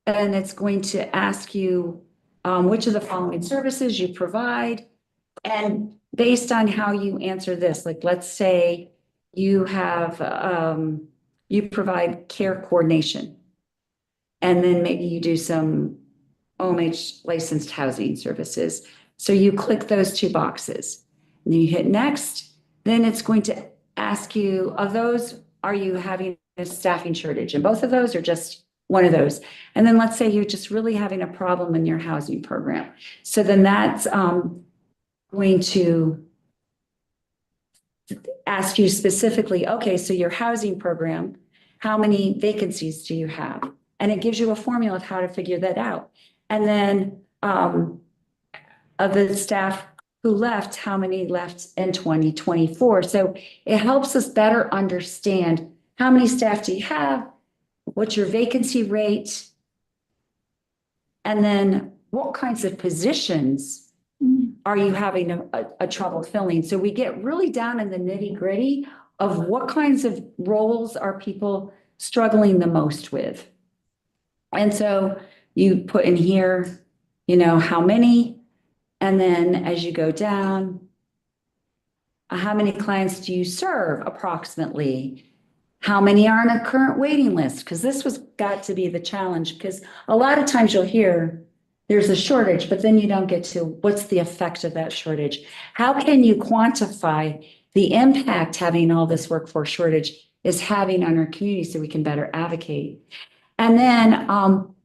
and it's going to ask you which of the following services you provide. And based on how you answer this, like let's say you have, you provide care coordination. And then maybe you do some OMH licensed housing services. So you click those two boxes and then you hit next. Then it's going to ask you, of those, are you having a staffing shortage? And both of those are just one of those. And then let's say you're just really having a problem in your housing program. So then that's going to ask you specifically, okay, so your housing program, how many vacancies do you have? And it gives you a formula of how to figure that out. And then of the staff who left, how many left in 2024? So it helps us better understand how many staff do you have, what's your vacancy rate, and then what kinds of positions are you having a trouble filling? So we get really down in the nitty gritty of what kinds of roles are people struggling the most with. And so you put in here, how many, and then as you go down, How many clients do you serve approximately? How many are on a current waiting list? Because this was got to be the challenge, because a lot of times you'll hear there's a shortage, but then you don't get to what's the effect of that shortage? How can you quantify the impact having all this workforce shortage is having on our community so we can better advocate? And then,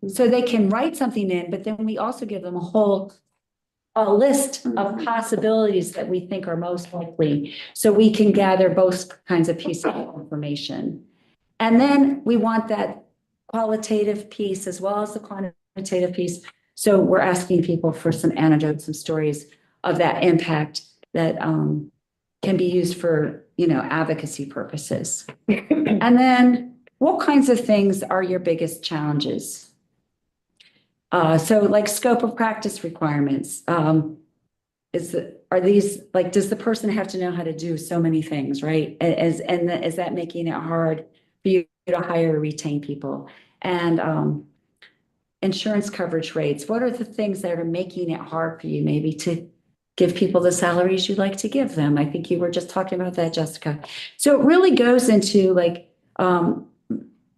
so they can write something in, but then we also give them a list of possibilities that we think are most likely, so we can gather both kinds of pieces of information. And then we want that qualitative piece as well as the quantitative piece. So we're asking people for some anecdotes, some stories of that impact that can be used for, advocacy purposes. And then what kinds of things are your biggest challenges? So like scope of practice requirements, does the person have to know how to do so many things, right? Is that making it hard for you to hire or retain people? And insurance coverage rates, what are the things that are making it hard for you maybe to give people the salaries you'd like to give them? I think you were just talking about that, Jessica. So it really goes into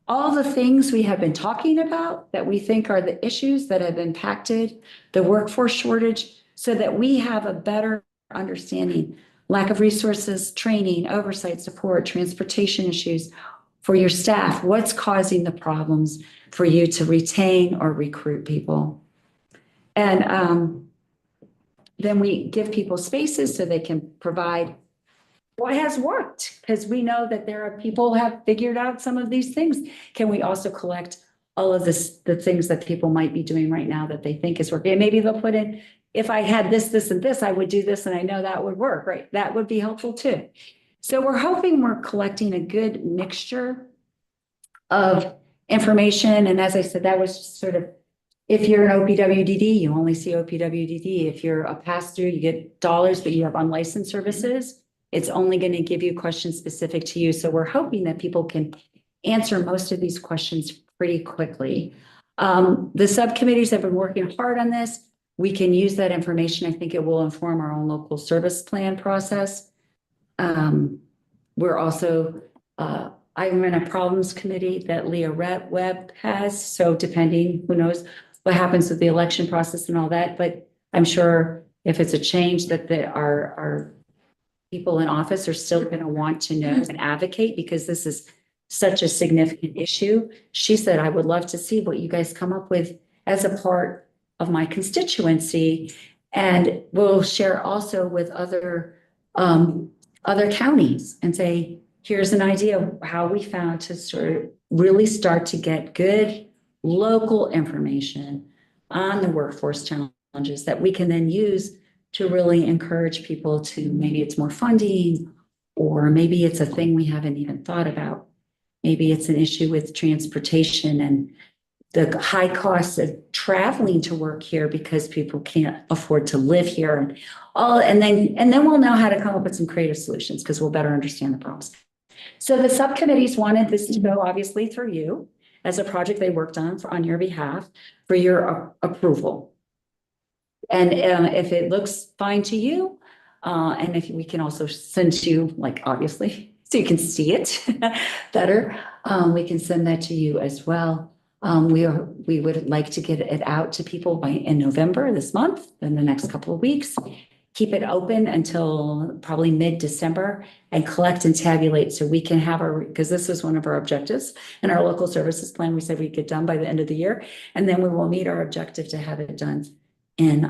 all the things we have been talking about that we think are the issues that have impacted the workforce shortage, so that we have a better understanding, lack of resources, training, oversight, support, transportation issues for your staff. What's causing the problems for you to retain or recruit people? And then we give people spaces so they can provide what has worked, because we know that there are people who have figured out some of these things. Can we also collect all of the things that people might be doing right now that they think is working? And maybe they'll put in, if I had this, this, and this, I would do this, and I know that would work, right? That would be helpful too. So we're hoping we're collecting a good mixture of information. And as I said, that was just sort of, if you're an OPWDD, you only see OPWDD. If you're a pass-through, you get dollars, but you have unlicensed services. It's only going to give you questions specific to you. So we're hoping that people can answer most of these questions pretty quickly. The subcommittees have been working hard on this. We can use that information. I think it will inform our own local service plan process. We're also, I'm in a problems committee that Leah Webb has. So depending, who knows what happens with the election process and all that. But I'm sure if it's a change that our people in office are still going to want to know and advocate, because this is such a significant issue. She said, I would love to see what you guys come up with as a part of my constituency. And we'll share also with other counties and say, here's an idea of how we found to sort of really start to get good local information on the workforce challenges that we can then use to really encourage people to, maybe it's more funding, or maybe it's a thing we haven't even thought about. Maybe it's an issue with transportation and the high costs of traveling to work here because people can't afford to live here, and then we'll know how to come up with some creative solutions because we'll better understand the problems. So the subcommittees wanted this to go obviously through you as a project they worked on your behalf for your approval. And if it looks fine to you, and if we can also send you, obviously, so you can see it better, we can send that to you as well. We would like to get it out to people in November, this month, in the next couple of weeks. Keep it open until probably mid-December and collect and tabulate so we can have because this was one of our objectives in our local services plan. We said we'd get done by the end of the year, and then we will meet our objective to have it done in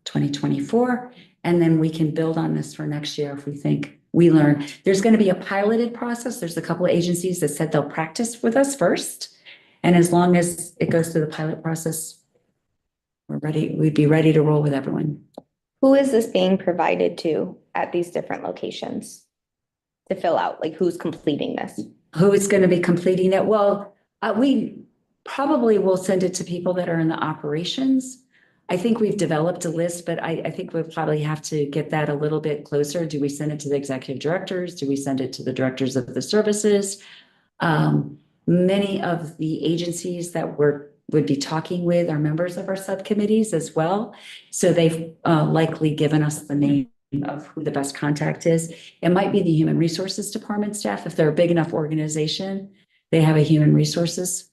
2024. And then we can build on this for next year if we think we learn. There's going to be a piloted process. There's a couple of agencies that said they'll practice with us first. And as long as it goes through the pilot process, we'd be ready to roll with everyone. Who is this being provided to at these different locations to fill out? Who's completing this? Who is going to be completing it? Well, we probably will send it to people that are in the operations. I think we've developed a list, but I think we'll probably have to get that a little bit closer. Do we send it to the executive directors? Do we send it to the directors of the services? Many of the agencies that would be talking with are members of our subcommittees as well. So they've likely given us the names of who the best contact is. It might be the Human Resources Department staff. If they're a big enough organization, they have a human resources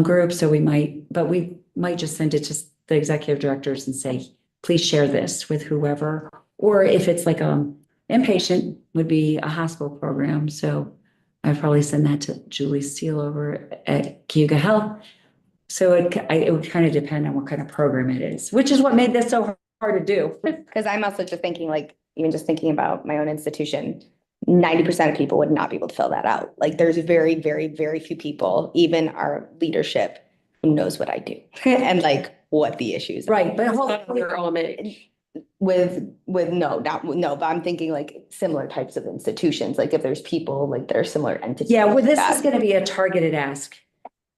group. So we might just send it to the executive directors and say, please share this with whoever. Or if it's like inpatient, would be a hospital program. So I'd probably send that to Julie Steele over at Cayuga Health. So it would kind of depend on what kind of program it is, which is what made this so hard to do. Because I'm also just thinking like, even just thinking about my own institution, 90% of people would not be able to fill that out. Like there's very, very, very few people, even our leadership, who knows what I do and like what the issues are. Right, but hopefully, but I'm thinking like similar types of institutions, like if there's people like that are similar entities. yeah, well, like this that. is gonna be a targeted ask.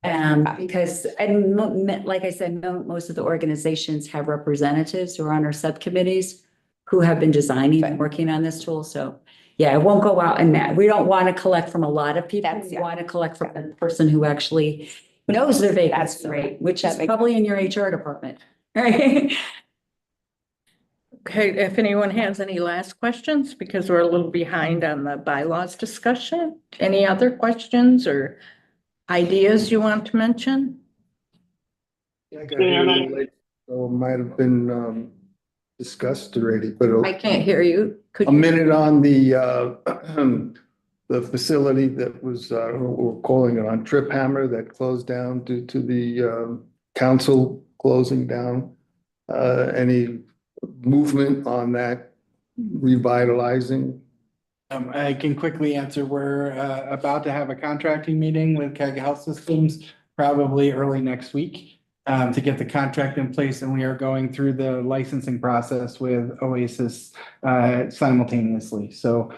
Because, like I said, most of the organizations have representatives who are on our subcommittees who have been designing and working on this tool. So yeah, it won't go out and we don't want to collect from a lot of people. We want to collect from the person who actually knows their vacancy rate, which is probably in your HR department, right? Okay, if anyone has any last questions, because we're a little behind on the bylaws discussion, any other questions or ideas you want to mention? I got here a little late, so it might have been discussed already, but I can't hear you. Could a you? minute on the facility that was, we're calling it on Trip Hammer, that closed down due to the council closing down. Any movement on that revitalizing? I can quickly answer. We're about to have a contracting meeting with Cayuga Health Systems probably early next week to get the contract in place, and we are going through the licensing process with Oasis simultaneously. So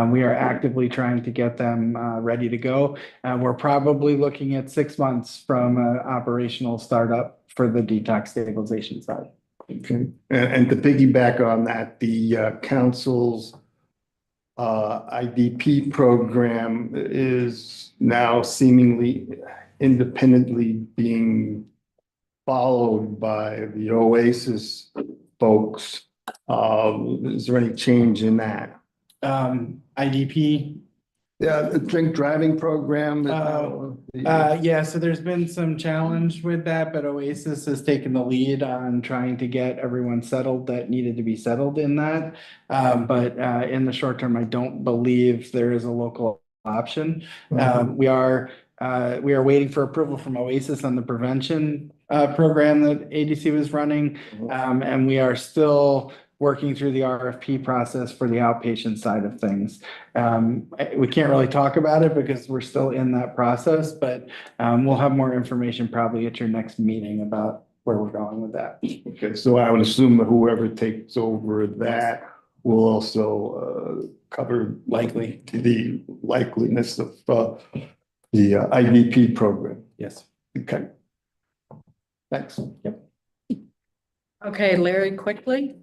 we are actively trying to get them ready to go. We're probably looking at 6 months from operational startup for the detox stabilization side. Okay, and to piggyback on that, the council's IDP program is now seemingly independently being followed by the Oasis folks. Is there any change in that? IDP. Yeah, the drink driving program. Yeah, so there's been some challenge with that, but Oasis has taken the lead on trying to get everyone settled that needed to be settled in that. But in the short term, I don't believe there is a local option. We are waiting for approval from Oasis on the prevention program that ADC was running. And we are still working through the RFP process for the outpatient side of things. We can't really talk about it because we're still in that process, but we'll have more information probably at your next meeting about where we're going with that. Okay, so I would assume that whoever takes over that will also cover Likely the likeliness of the IDP program. Yes. Okay. Thanks. Yep. Okay, Larry, quickly.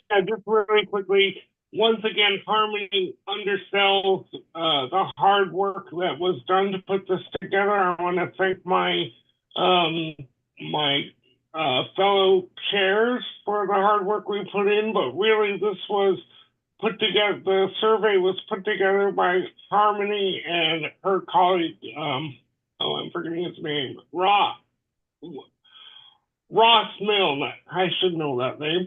Yeah, just really quickly, once again, Harmony undersells the hard work that was done to put this together. I want to thank my fellow chairs for the hard work we put in, but really this was put together, the survey was put together by Harmony and her colleague, I'm forgetting his name, Ross Milne. I should know that name.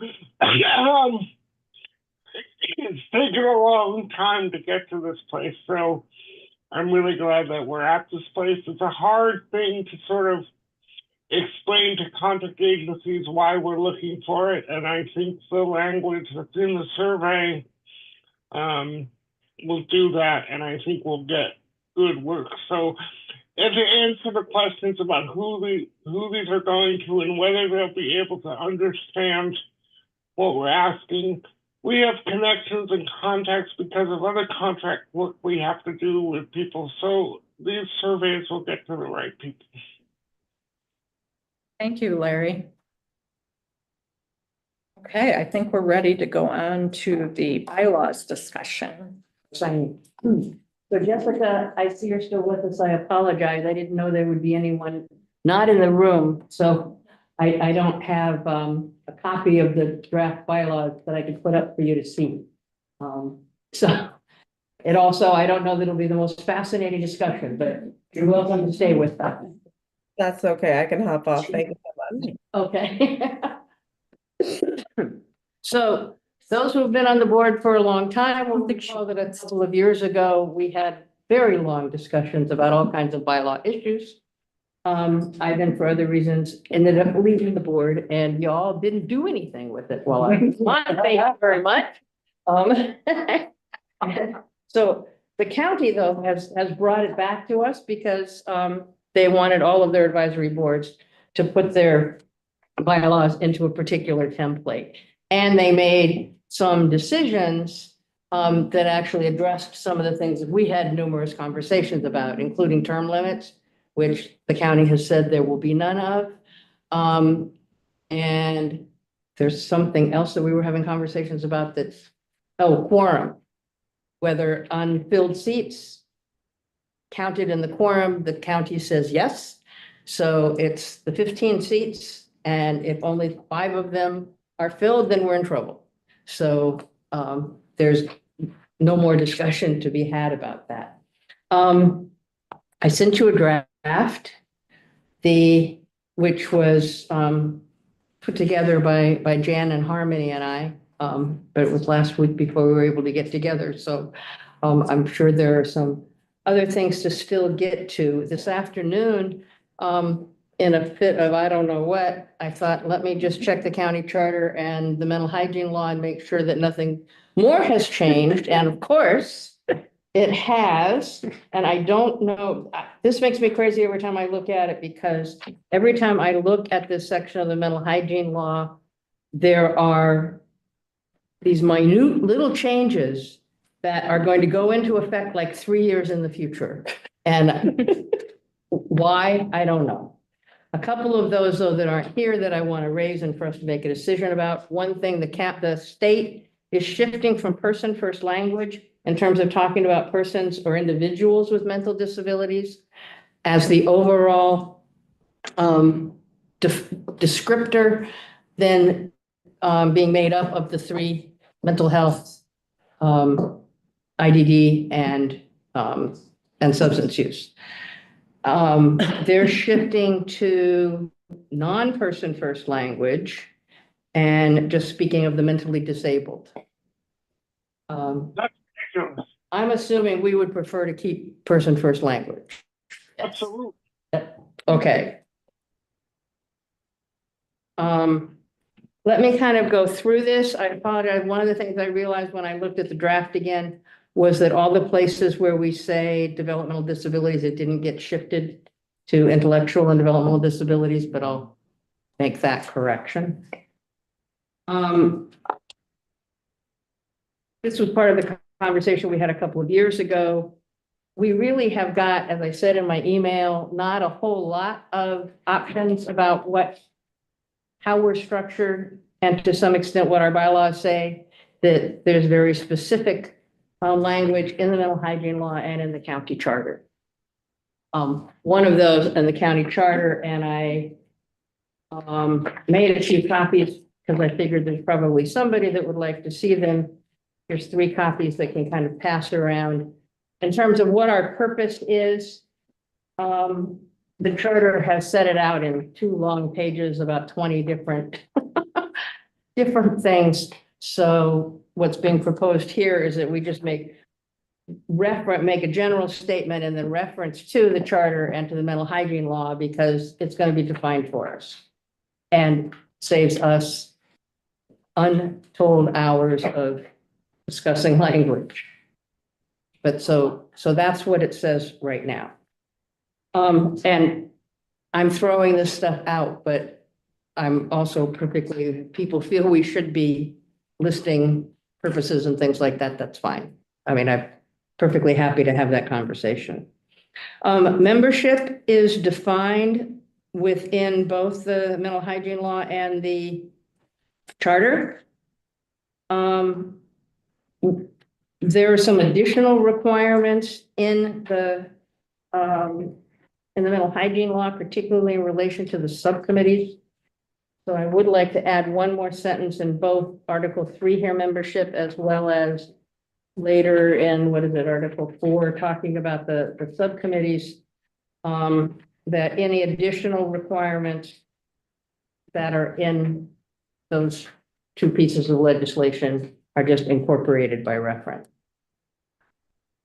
It's taken a long time to get to this place, so I'm really glad that we're at this place. It's a hard thing to sort of explain to contact agencies why we're looking for it, and I think the language that's in the survey will do that, and I think we'll get good work. So, and to answer the questions about who these are going to and whether they'll be able to understand what we're asking, we have connections and contacts because of other contract work we have to do with people. So these surveys will get to the right people. Thank you, Larry. Okay, I think we're ready to go on to the bylaws discussion. So Jessica, I see you're still with us. I apologize. I didn't know there would be anyone not in the room. So I don't have, a copy of the draft bylaws that I could put up for you to see. So it also, I don't know that it'll be the most fascinating discussion, but you're welcome to stay with that. That's okay. I can hop off. Thank you so much. Okay. So those who've been on the board for a long time will recall that a couple of years ago, we had very long discussions about all kinds of bylaw issues. I then, for other reasons, ended up leaving the board, and y'all didn't do anything with it while I was on. Thank you very much. So the county, though, has brought it back to us because they wanted all of their advisory boards to put their bylaws into a particular template. And they made some decisions that actually addressed some of the things that we had numerous conversations about, including term limits, which the county has said there will be none of. And there's something else that we were having conversations about that's, quorum. Whether unfilled seats counted in the quorum, the county says yes. So it's the 15 seats, and if only 5 of them are filled, then we're in trouble. So there's no more discussion to be had about that. I sent you a draft, which was put together by Jan and Harmony and I, but it was last week before we were able to get together. So I'm sure there are some other things to still get to. This afternoon, in a fit of I don't know what, I thought, let me just check the county charter and the mental hygiene law and make sure that nothing more has changed. And of course, it has. And I don't know, this makes me crazy every time I look at it, because every time I look at this section of the mental hygiene law, there are these minute little changes that are going to go into effect like 3 years in the future. And why, I don't know. A couple of those, though, that aren't here that I want to raise and for us to make a decision about. One thing, the state is shifting from person first language in terms of talking about persons or individuals with mental disabilities as the overall descriptor, then being made up of the 3 mental health, IDD, and substance use. They're shifting to non-person first language and just speaking of the mentally disabled. That's ridiculous. I'm assuming we would prefer to keep person first language. Absolutely. Okay. Let me kind of go through this. I apologize. One of the things I realized when I looked at the draft again was that all the places where we say developmental disabilities, it didn't get shifted to intellectual and developmental disabilities, but I'll make that correction. This was part of the conversation we had a couple of years ago. We really have got, as I said in my email, not a whole lot of options about how we're structured, and to some extent what our bylaws say, that there's very specific language in the mental hygiene law and in the county charter. One of those in the county charter, and I made a few copies because I figured there's probably somebody that would like to see them. There's 3 copies that can kind of pass around. In terms of what our purpose is, the charter has set it out in 2 long pages, about 20 different things. So what's being proposed here is that we just make a general statement and then reference to the charter and to the mental hygiene law, because it's going to be defined for us and saves us untold hours of discussing language. But so that's what it says right now. And I'm throwing this stuff out, but I'm also people feel we should be listing purposes and things like that. That's fine. I mean, I'm perfectly happy to have that conversation. Membership is defined within both the mental hygiene law and the charter. There are some additional requirements in the mental hygiene law, particularly in relation to the subcommittees. So I would like to add one more sentence in both Article 3 here membership as well as later in, what is it, Article 4, talking about the subcommittees. That any additional requirements that are in those two pieces of legislation are just incorporated by reference.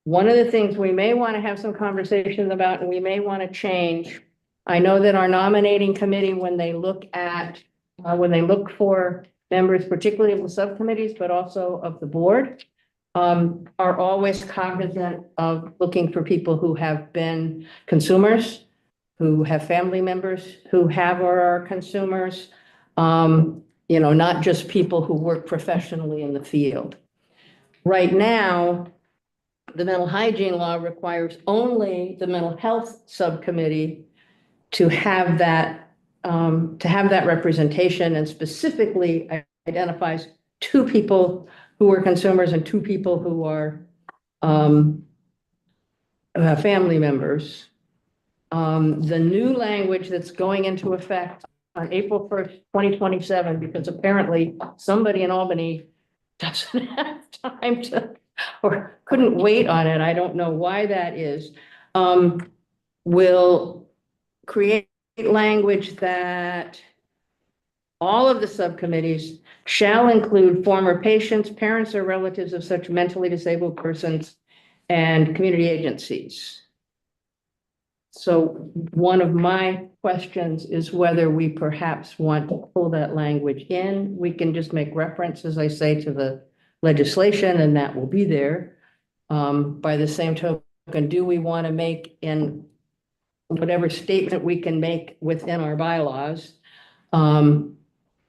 One of the things we may want to have some conversations about, and we may want to change, I know that our nominating committee, when they look for members, particularly of the subcommittees, but also of the board, are always cognizant of looking for people who have been consumers, who have family members who have or are consumers, not just people who work professionally in the field. Right now, the mental hygiene law requires only the mental health subcommittee to have that representation, and specifically identifies 2 people who are consumers and 2 people who are family members. The new language that's going into effect on April 1st, 2027, because apparently somebody in Albany doesn't have time to, or couldn't wait on it, I don't know why that is, will create language that all of the subcommittees shall include former patients, parents, or relatives of such mentally disabled persons, and community agencies. So one of my questions is whether we perhaps want to pull that language in. We can just make reference, as I say, to the legislation, and that will be there. By the same token, do we want to make in whatever statement we can make within our bylaws,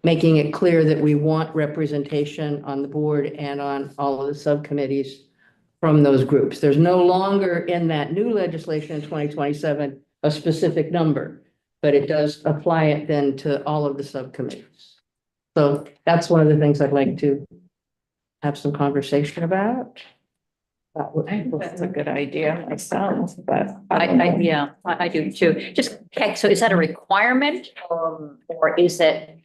making it clear that we want representation on the board and on all of the subcommittees from those groups. There's no longer in that new legislation in 2027 a specific number, but it does apply it then to all of the subcommittees. So that's one of the things I'd like to have some conversation about. That's a good idea myself, but I do too. Just, okay, so is that a requirement, or is it,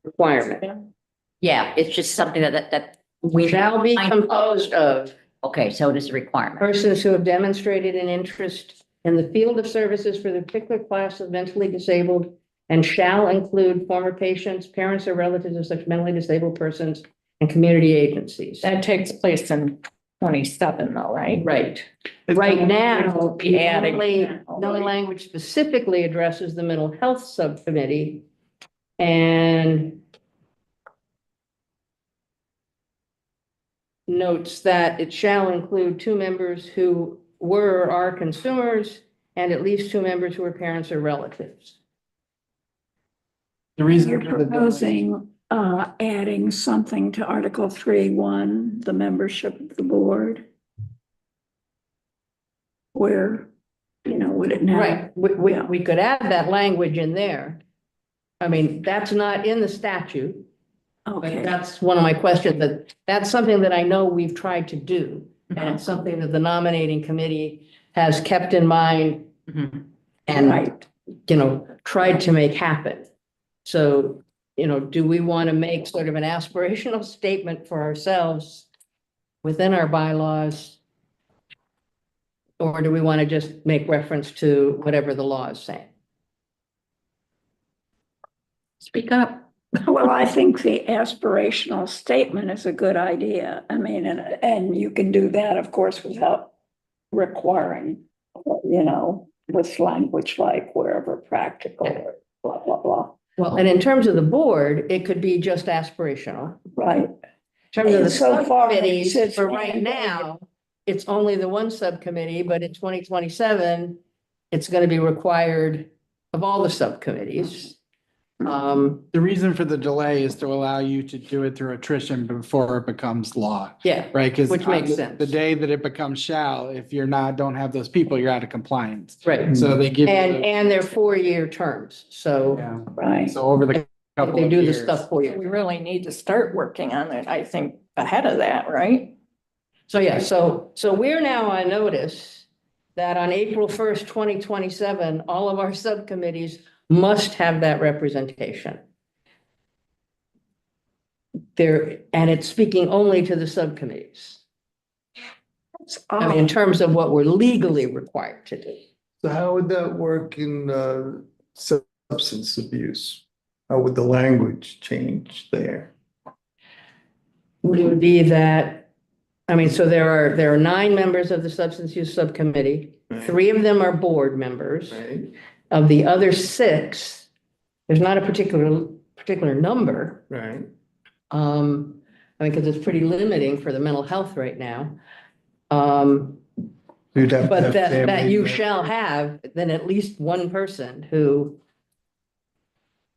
Requirement. yeah, it's just something that We shall be composed of okay, so it is a requirement. persons who have demonstrated an interest in the field of services for the particular class of mentally disabled, and shall include former patients, parents, or relatives of such mentally disabled persons, and community agencies. that takes place in 27 though, right? Right. Right now, Be adding the only language specifically addresses the mental health subcommittee, and notes that it shall include 2 members who were or are consumers, and at least 2 members who are parents or relatives. The reason You're for the delay- proposing adding something to Article 3:1, the membership of the board. Where, would it now? Right, we could add that language in there. I mean, that's not in the statute, but Okay, that's one of my questions, that's something that I know we've tried to do. And it's something that the nominating committee has kept in mind and, right. tried to make happen. So, do we want to make sort of an aspirational statement for ourselves within our bylaws? Or do we want to just make reference to whatever the law is saying? Speak up. Well, I think the aspirational statement is a good idea. I mean, and you can do that, of course, without requiring, with language like wherever practical or blah, blah, blah. Well, and in terms of the board, it could be just aspirational. Right. In terms of the So far, it subcommittees, says for right annually. now, it's only the one subcommittee, but in 2027, it's going to be required of all the subcommittees. The reason for the delay is to allow you to do it through attrition before it becomes law, Yeah, right? Because Which makes sense. the day that it becomes shall, if you're don't have those people, you're out of compliance. right. So they give you, And they're 4-year terms. So yeah. Right. So over the couple they of do the years. stuff for you. We really need to start working on it, I think, ahead of that, right? So, yeah, so we're now on notice that on April 1st, 2027, all of our subcommittees must have that representation. There, and it's speaking only to the subcommittees. I mean, in terms of what we're legally required to do. So how would that work in substance abuse? How would the language change there? Would be that, I mean, so there are 9 members of the substance use subcommittee. Right. 3 of them are board members. Right? Of the other 6, there's not a particular number. Right. I mean, because it's pretty limiting for the mental health right now. You'd have to But have that family you that shall have then at least one person who,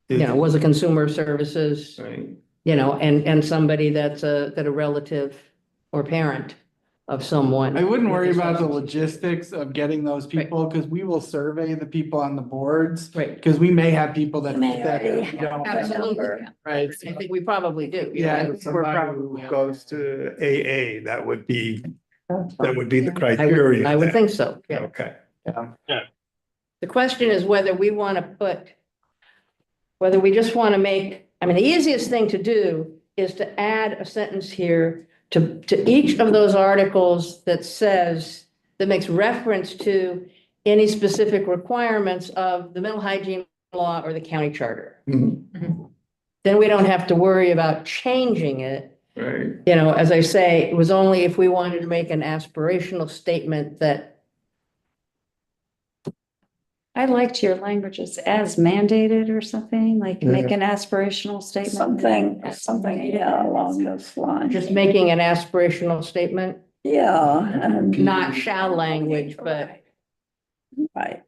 you is- know, was a consumer services, Right. you know, and somebody that's a relative or parent of someone. I wouldn't worry about the logistics of getting those people, because we will survey the people on the boards. Right. Because we may have people that. May already we don't- have a number. Right. I think we probably do. Yeah. We're Somebody probably- who goes to AA, that would be the I criteria. would then. think so, yeah. Okay. The question is whether we want to whether we just want to make, I mean, the easiest thing to do is to add a sentence here to each of those articles that makes reference to any specific requirements of the mental hygiene law or the county charter. Mhm. Then we don't have to worry about changing it. Right. You know, as I say, it was only if we wanted to make an aspirational statement that, I liked your languages as mandated or something, like make Yeah. an aspirational statement. Something, yeah, along those lines. just making an aspirational statement, Yeah, and. not shall language, but Right.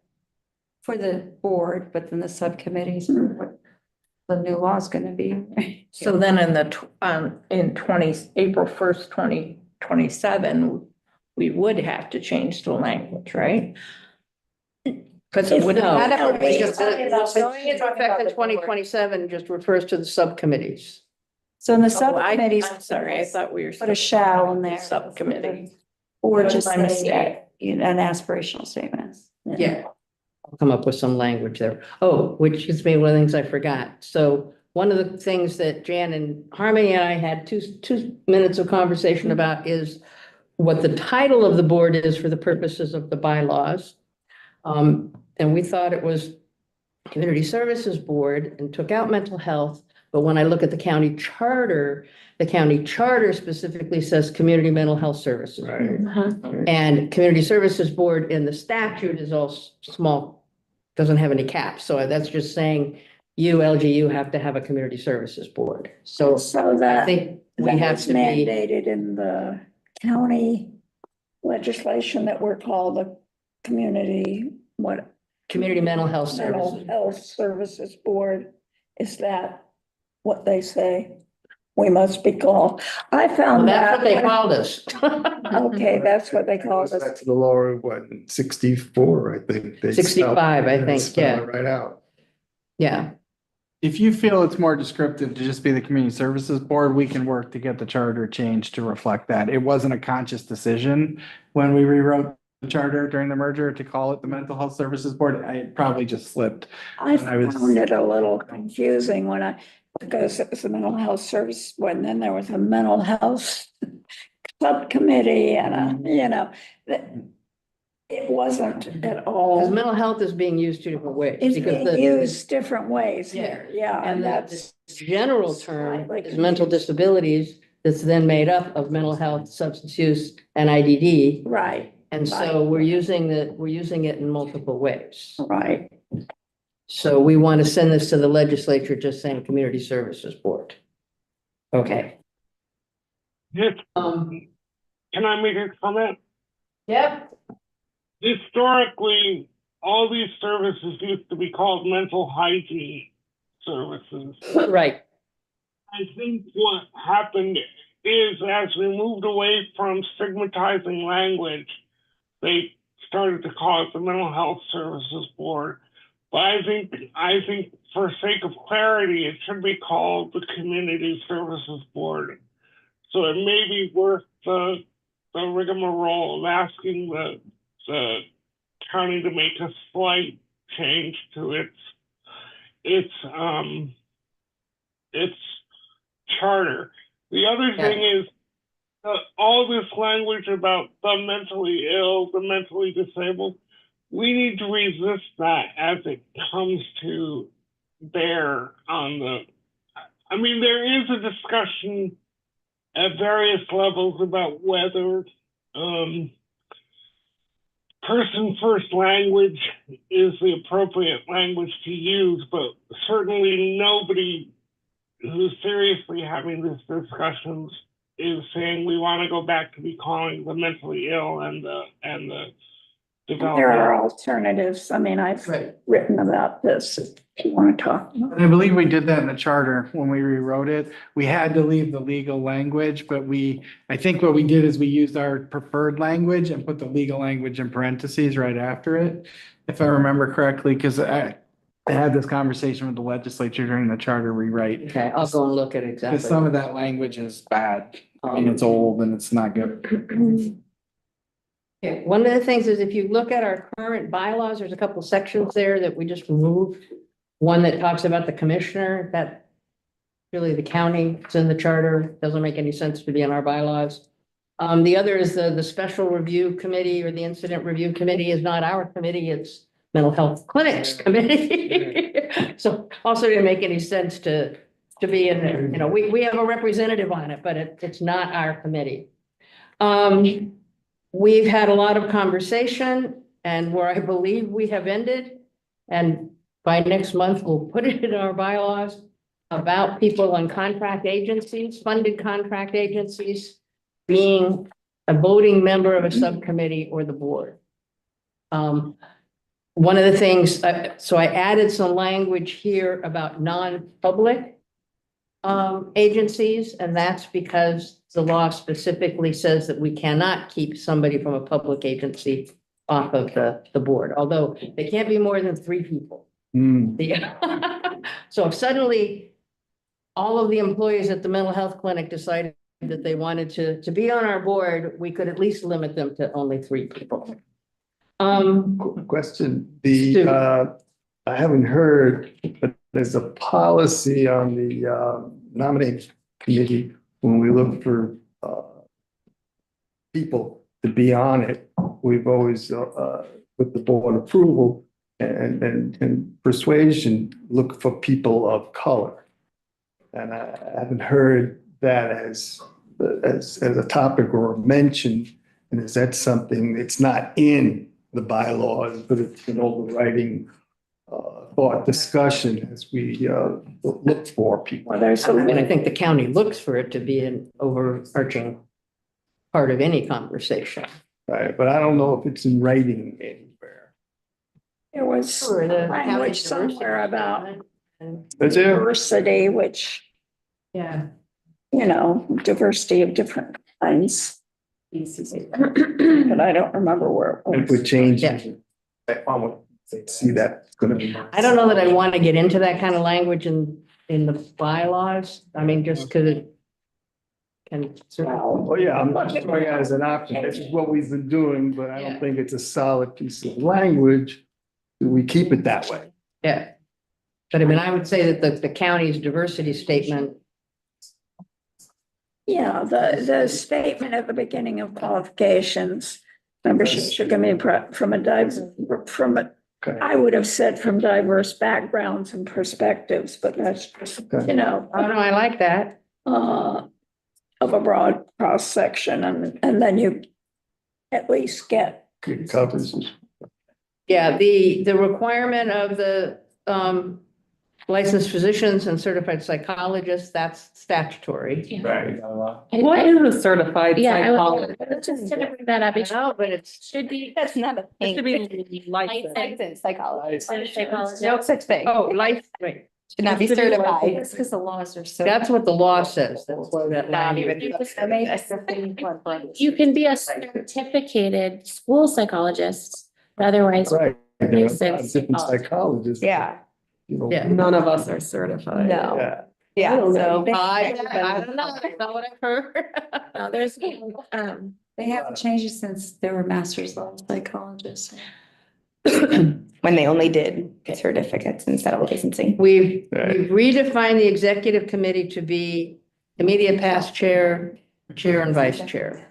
For the board, but then the subcommittees, are what the new law is gonna be. So then in April 1st, 2027, we would have to change the language, right? Because it would. no. Not if we're Just talking about the- going into effect in 2027 just refers to the subcommittees. So in the Oh, subcommittees. I'm sorry, I thought we were. Put a shall in there. Subcommittee. Or just My say, mistake. an aspirational statement. Yeah. I'll come up with some language there. Oh, which is maybe one of the things I forgot. So one of the things that Jan and Harmony and I had two minutes of conversation about is what the title of the board is for the purposes of the bylaws. And we thought it was Community Services Board and took out mental health. But when I look at the county charter specifically says Community Mental Health Services. Right. And Community Services Board in the statute is all small, doesn't have any caps. So that's just saying you, LGU, have to have a Community Services Board. So So I that, think we that have was to be, mandated in the county legislation that we're called the community, what? Community Mental Health Mental Services. Health Services Board. Is that what they say we must be called? I Well, found that's what they that. called us. Okay, that's what they call us. That's the lower, what, 64, I think. They 65, I spelled- think, spelled yeah. it Right out. Yeah, If you feel it's more descriptive to just be the Community Services Board, we can work to get the charter changed to reflect that. It wasn't a conscious decision when we rewrote the charter during the merger to call it the Mental Health Services Board. I probably just slipped. I I was- found it a little confusing because it was a mental health service, and then there was a mental health subcommittee and that it wasn't at because all. mental health is being used 2 different ways. It's because being the- used different ways here, yeah, And and the that's. general term slightly is mental confusing. disabilities that's then made up of mental health, substance use, and IDD. Right, And so we're using it in multiple ways. right. So we want to send this to the legislature, just saying Community Services Board. Okay. Yes, Um, can I make a comment? yep. Historically, all these services used to be called mental hygiene services. Right. I think what happened is as we moved away from stigmatizing language, they started to call it the Mental Health Services Board. But I think for sake of clarity, it should be called the Community Services Board. So it may be worth the rigmarole of asking the county to make a slight change to its its charter. The other thing is all this language about the mentally ill, the mentally disabled. We need to resist that as it comes to bear on the. I mean, there is a discussion at various levels about whether person first language is the appropriate language to use, but certainly nobody who's seriously having these discussions is saying we want to go back to be calling the mentally ill and the There are developmental. alternatives. I mean, I've written about this if you want to talk. And I believe we did that in the charter when we rewrote it. We had to leave the legal language, but I think what we did is we used our preferred language and put the legal language in parentheses right after it. If I remember correctly, because I had this conversation with the legislature during the charter rewrite. Okay, I'll go and look at Because exactly. some of that language is bad. I mean, it's old and it's not good. Okay, one of the things is if you look at our current bylaws, there's a couple sections there that we just removed. One that talks about the commissioner, that really the county, it's in the charter, doesn't make any sense to be in our bylaws. The other is the special review committee or the incident review committee is not our committee, it's mental health clinics committee. So also didn't make any sense to be in there. You know, we have a representative on it, but it's not our committee. We've had a lot of conversation and where I believe we have ended, and by next month, we'll put it in our bylaws about people on contract agencies, funded contract agencies, being a voting member of a subcommittee or the board. One of the things, so I added some language here about non-public agencies, and that's because the law specifically says that we cannot keep somebody from a public agency off of the board, although they can't be more than 3 people. So if suddenly all of the employees at the mental health clinic decided that they wanted to be on our board, we could at least limit them to only 3 people. Question, I haven't heard, but there's a policy on the nominating committee when we look for people to be on it. We've always, with the board approval and persuasion, look for people of color. And I haven't heard that as a topic or a mention. And is that something that's not in the bylaws, but it's an overriding thought discussion as we look for people? Well, there's And I think the county looks for it to be an overarching part of any conversation. Right, but I don't know if it's in writing anywhere. There was Sure, the language county's somewhere about Is there? diversity, which, Yeah. you know, diversity of different kinds. But I don't remember where it If we was. change Yeah. it, I would see that it's gonna be. I don't know that I want to get into that kind of language in the bylaws. I mean, just because it can. Oh, yeah, I'm not showing it as an option. This is what we've been doing, but I Yeah. don't think it's a solid piece of language. Do we keep it that way? Yeah. But I mean, I would say that the county's diversity statement, Yeah, the statement at the beginning of qualifications, membership should be Okay. I would have said from diverse backgrounds and perspectives, but that's just, Okay. you know, oh no, I like that. of a broad cross section, and then you at least get. It covers it. Yeah, the requirement of the licensed physicians and certified psychologists, that's statutory. Right. What is a certified psychologist? Just to bring that up, it No, but it's, should be. That's not a It should thing. be licensed. Licensed psychologist. Psychologist. No such thing. oh, life, right. Should not be Should be certified. It's because the laws are so. That's what the law says. That's why that Not language. even. You can be a certificated school psychologist, but otherwise. Right. There are Licensed different psychologists. Yeah, You know. Yeah. None of us are certified. no, Yeah. yeah, so. I don't know, that's not what I've heard. No, there's, They haven't changed it since there were master's level psychologists. when they only did certificates instead of licensing. We've redefined the executive committee to be immediate past chair, chair and vice chair.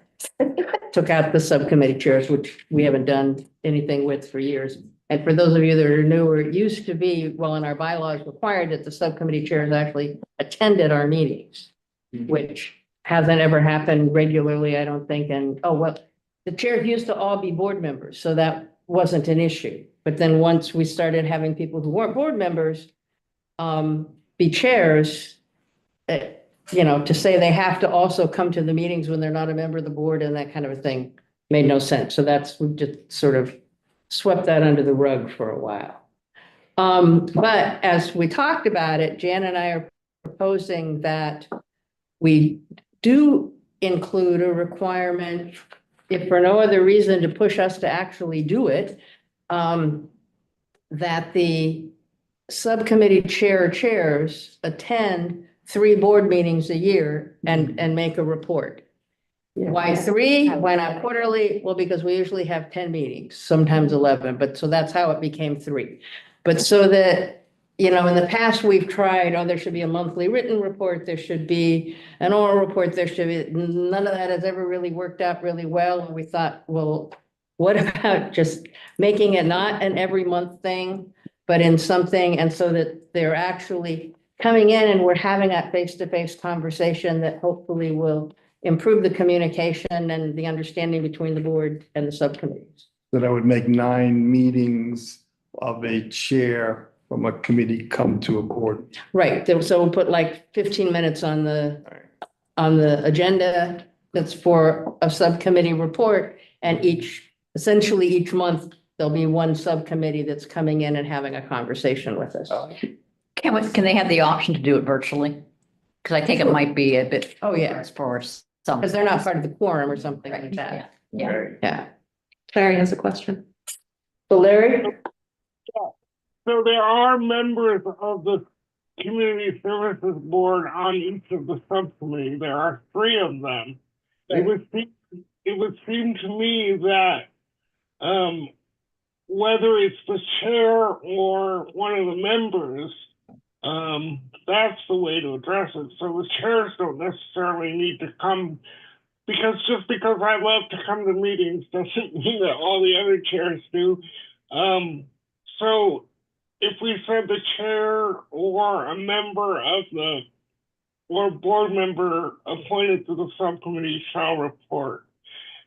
Took out the subcommittee chairs, which we haven't done anything with for years. And for those of you that are newer, it used to be, well, in our bylaws required that the subcommittee chairs actually attended our meetings, which hasn't ever happened regularly, I don't think. And, oh, well, the chairs used to all be board members, so that wasn't an issue. But then once we started having people who weren't board members be chairs, you know, to say they have to also come to the meetings when they're not a member of the board and that kind of a thing made no sense. So we just sort of swept that under the rug for a while. But as we talked about it, Jan and I are proposing that we do include a requirement, if for no other reason to push us to actually do it, that the subcommittee chairs attend 3 board meetings a year and make a report. Why 3? Why not quarterly? Well, because we usually have 10 meetings, sometimes 11, but so that's how it became 3. But so that, you know, in the past, we've tried, oh, there should be a monthly written report, there should be an oral report, there should be, none of that has ever really worked out really well. And we thought, well, what about just making it not an every month thing, but in something, and so that they're actually coming in and we're having that face-to-face conversation that hopefully will improve the communication and the understanding between the board and the subcommittees. That I would make 9 meetings of a chair from a committee come to a board. Right, so we'll put like 15 minutes on the agenda that's for a subcommittee report, and essentially each month, there'll be one subcommittee that's coming in and having a conversation with us. Can they have the option to do it virtually? Because I think it might be a bit. Oh, yeah. For some. Because they're not part of the quorum or something like that. Yeah. Larry has a question. So Larry? So there are members of the Community Services Board on each of the subcommittees. There are 3 of them. It would seem to me that whether it's the chair or one of the members, that's the way to address it. So the chairs don't necessarily need to come, because just because I love to come to meetings doesn't mean that all the other chairs do. So if we said the chair or a member of or board member appointed to the subcommittee shall report.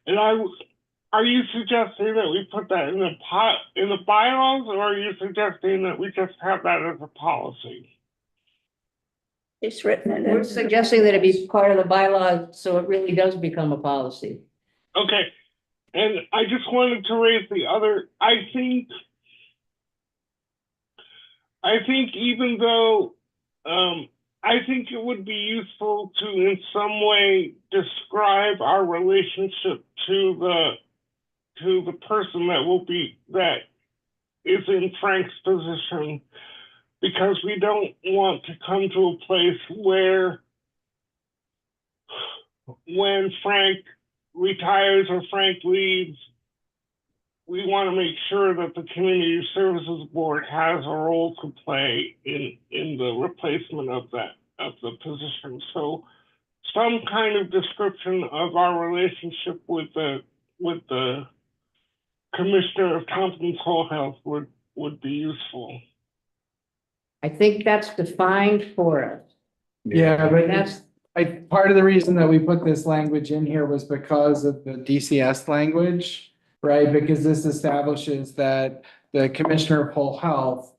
And are you suggesting that we put that in the bylaws, or are you suggesting that we just have that as a policy? It's written in. We're suggesting that it be part of the bylaw, so it really does become a policy. Okay. And I just wanted to raise the other, I think even though, I think it would be useful to in some way describe our relationship to the person that is in Frank's position, because we don't want to come to a place where when Frank retires or Frank leaves, we want to make sure that the Community Services Board has a role to play in the replacement of the position. So some kind of description of our relationship with the Commissioner of Tompkins Whole Health would be useful. I think that's defined for us. Yeah, but part of the reason that we put this language in here was because of the DCS language, right? Because this establishes that the Commissioner of Whole Health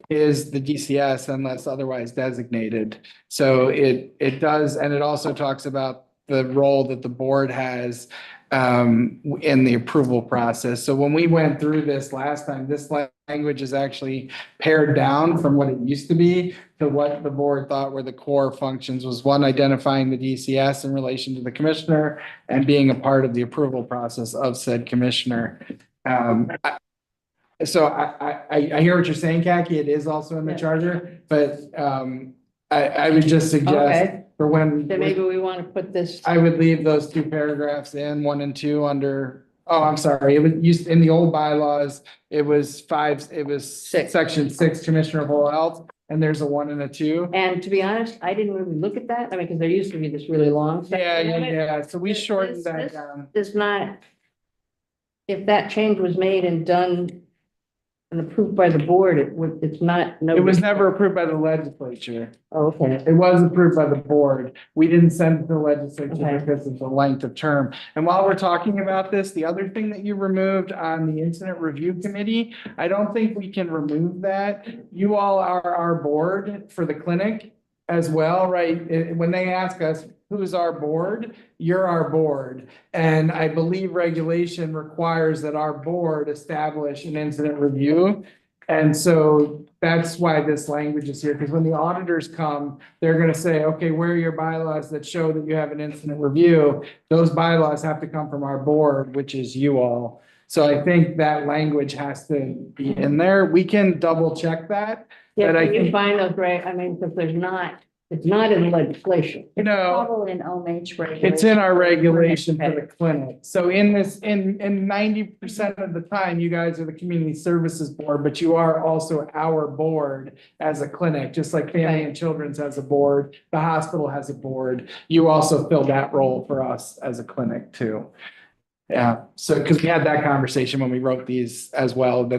is the DCS unless otherwise designated. So it does, and it also talks about the role that the board has in the approval process. So when we went through this last time, this language is actually pared down from what it used to be to what the board thought were the core functions, was 1, identifying the DCS in relation to the commissioner and being a part of the approval process of said commissioner. So I hear what you're saying, Kaki. It is also in the charter, but I would just suggest for when. Then maybe we want to put this. I would leave those 2 paragraphs in, 1 and 2 under Oh, I'm sorry. It was used in the old bylaws. It was Six. section 6, Commissioner of Whole Health, and there's a 1 and a 2. And to be honest, I didn't really look at that. I mean, because there used to be this really long. Yeah, section of it. yeah. So we This- shortened this- that this down. Does not, if that change was made and done and approved by the board, it's not. It was never approved by the legislature. Oh, okay. It was approved by the board. We didn't send it to the legislature Okay. because of the length of term. And while we're talking about this, the other thing that you removed on the Incident Review Committee, I don't think we can remove that. You all are our board for the clinic as well, right? When they ask us, who's our board? You're our board. And I believe regulation requires that our board establish an incident review. And so that's why this language is here, because when the auditors come, they're gonna say, okay, where are your bylaws that show that you have an incident review? Those bylaws have to come from our board, which is you all. So I think that language has to be in there. We can double check that. Yeah, But I can you think- find those, right? I mean, because it's not in the legislation. No, Probably in OMH regulation. it's in our regulation for Okay. the clinic. So in 90% of the time, you guys are the community services board, but you are also our board as a clinic, just like Family and Children's has a board, the hospital has a board. You also fill that role for us as a clinic too. Yeah, so, because we had that conversation when we wrote these as well,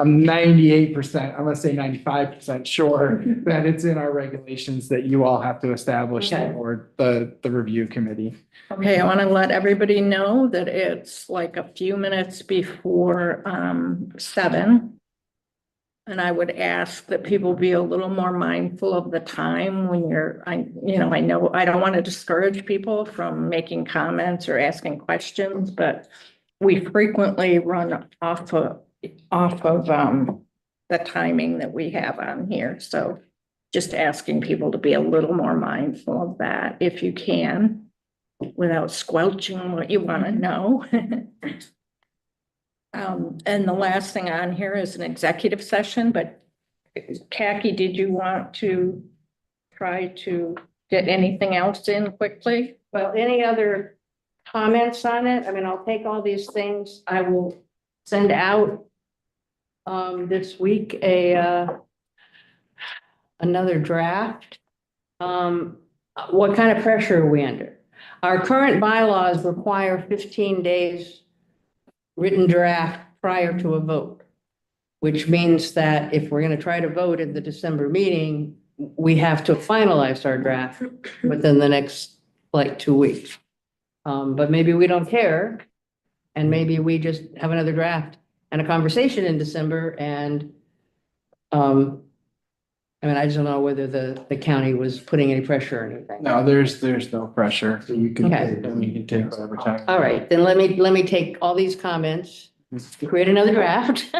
I'm 98%, I'm gonna say 95% sure that it's in our regulations that you all have to establish Okay. the review committee. Okay, I want to let everybody know that it's like a few minutes before 7. And I would ask that people be a little more mindful of the time when I know I don't want to discourage people from making comments or asking questions, but we frequently run off of the timing that we have on here. So just asking people to be a little more mindful of that if you can, without squelching what you want to know. And the last thing on here is an executive session, but Khaki, did you want to try to get anything else in quickly? Well, any other comments on it? I mean, I'll take all these things. I will send out this week another draft. What kind of pressure are we under? Our current bylaws require 15 days written draft prior to a vote, which means that if we're going to try to vote at the December meeting, we have to finalize our draft within the next like 2 weeks. But maybe we don't care. And maybe we just have another draft and a conversation in December and, I mean, I just don't know whether the county was putting any pressure or anything. No, there's no pressure. So you can. Okay. We can take whatever time. All right, then let me take all these comments, create another draft.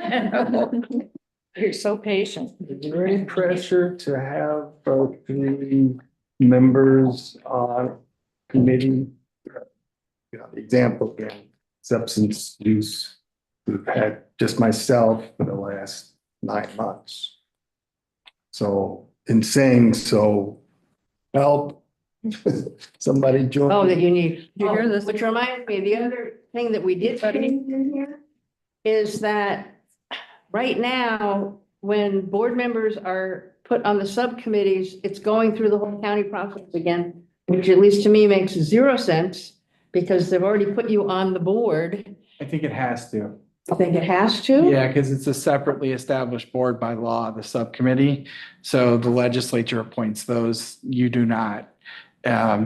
You're so patient. Is there any pressure to have both the members on committee? The example again, substance use, we've had just myself for the last 9 months. So in saying so, help somebody join. Oh, that you need. You hear this? Which reminds me, the other thing that we did put in here is that right now, when board members are put on the subcommittees, it's going through the whole county process again, which at least to me makes 0 sense because they've already put you on the board. I think it has to. I think it has to. Yeah, because it's a separately established board by law, the subcommittee. So the legislature appoints those, you do not.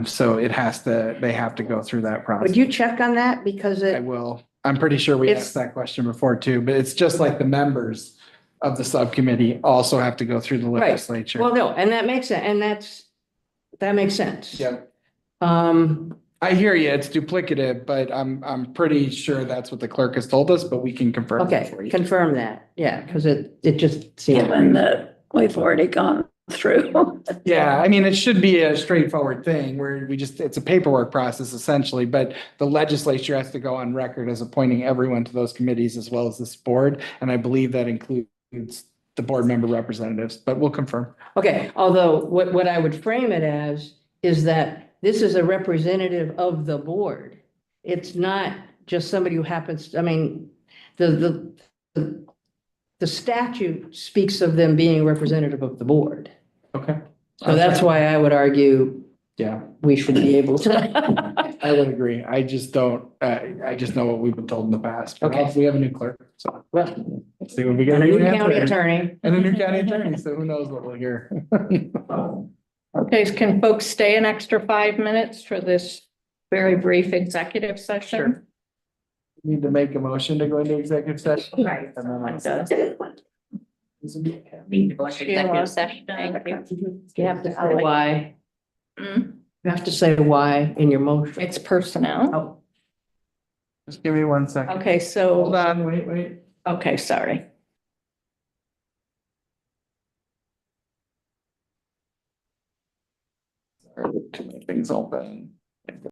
So they have to go through that process. Would you check on that? Because I it, will. I'm pretty sure we It's- asked that question before too, but it's just like the members of the subcommittee also have to go through the Right. legislature. well, no, and that makes sense, and that makes sense. Yep. Um, I hear you. It's duplicative, but I'm pretty sure that's what the clerk has told us, but we can confirm. that okay, for you. confirm that, yeah, because it just seems. Given that we've already gone through. Yeah, I mean, it should be a straightforward thing where it's a paperwork process essentially, but the legislature has to go on record as appointing everyone to those committees as well as this board. And I believe that includes the board member representatives, but we'll confirm. Okay, although what I would frame it as is that this is a representative of the board. It's not just somebody who happens, I mean, the statute speaks of them being representative of the board. Okay. So that's why I would argue Yeah, we should be able to. I would agree. I just don't, I just know what we've been told in the past. But Okay. We have a new clerk, so. Well, Let's see what we get. and a new county attorney. And a new county attorney, so who knows what we'll hear. Okay, can folks stay an extra 5 minutes for this very brief executive session? Sure. Need to make a motion to go into executive session. Right. And then One let's- does. Executive session. Thank you. You have to say why. Hmm? You have to say why in your motion. It's personnel. Oh, Just give me 1 second. Okay, so, Hold on, wait. okay, sorry. Sorry, too many things open.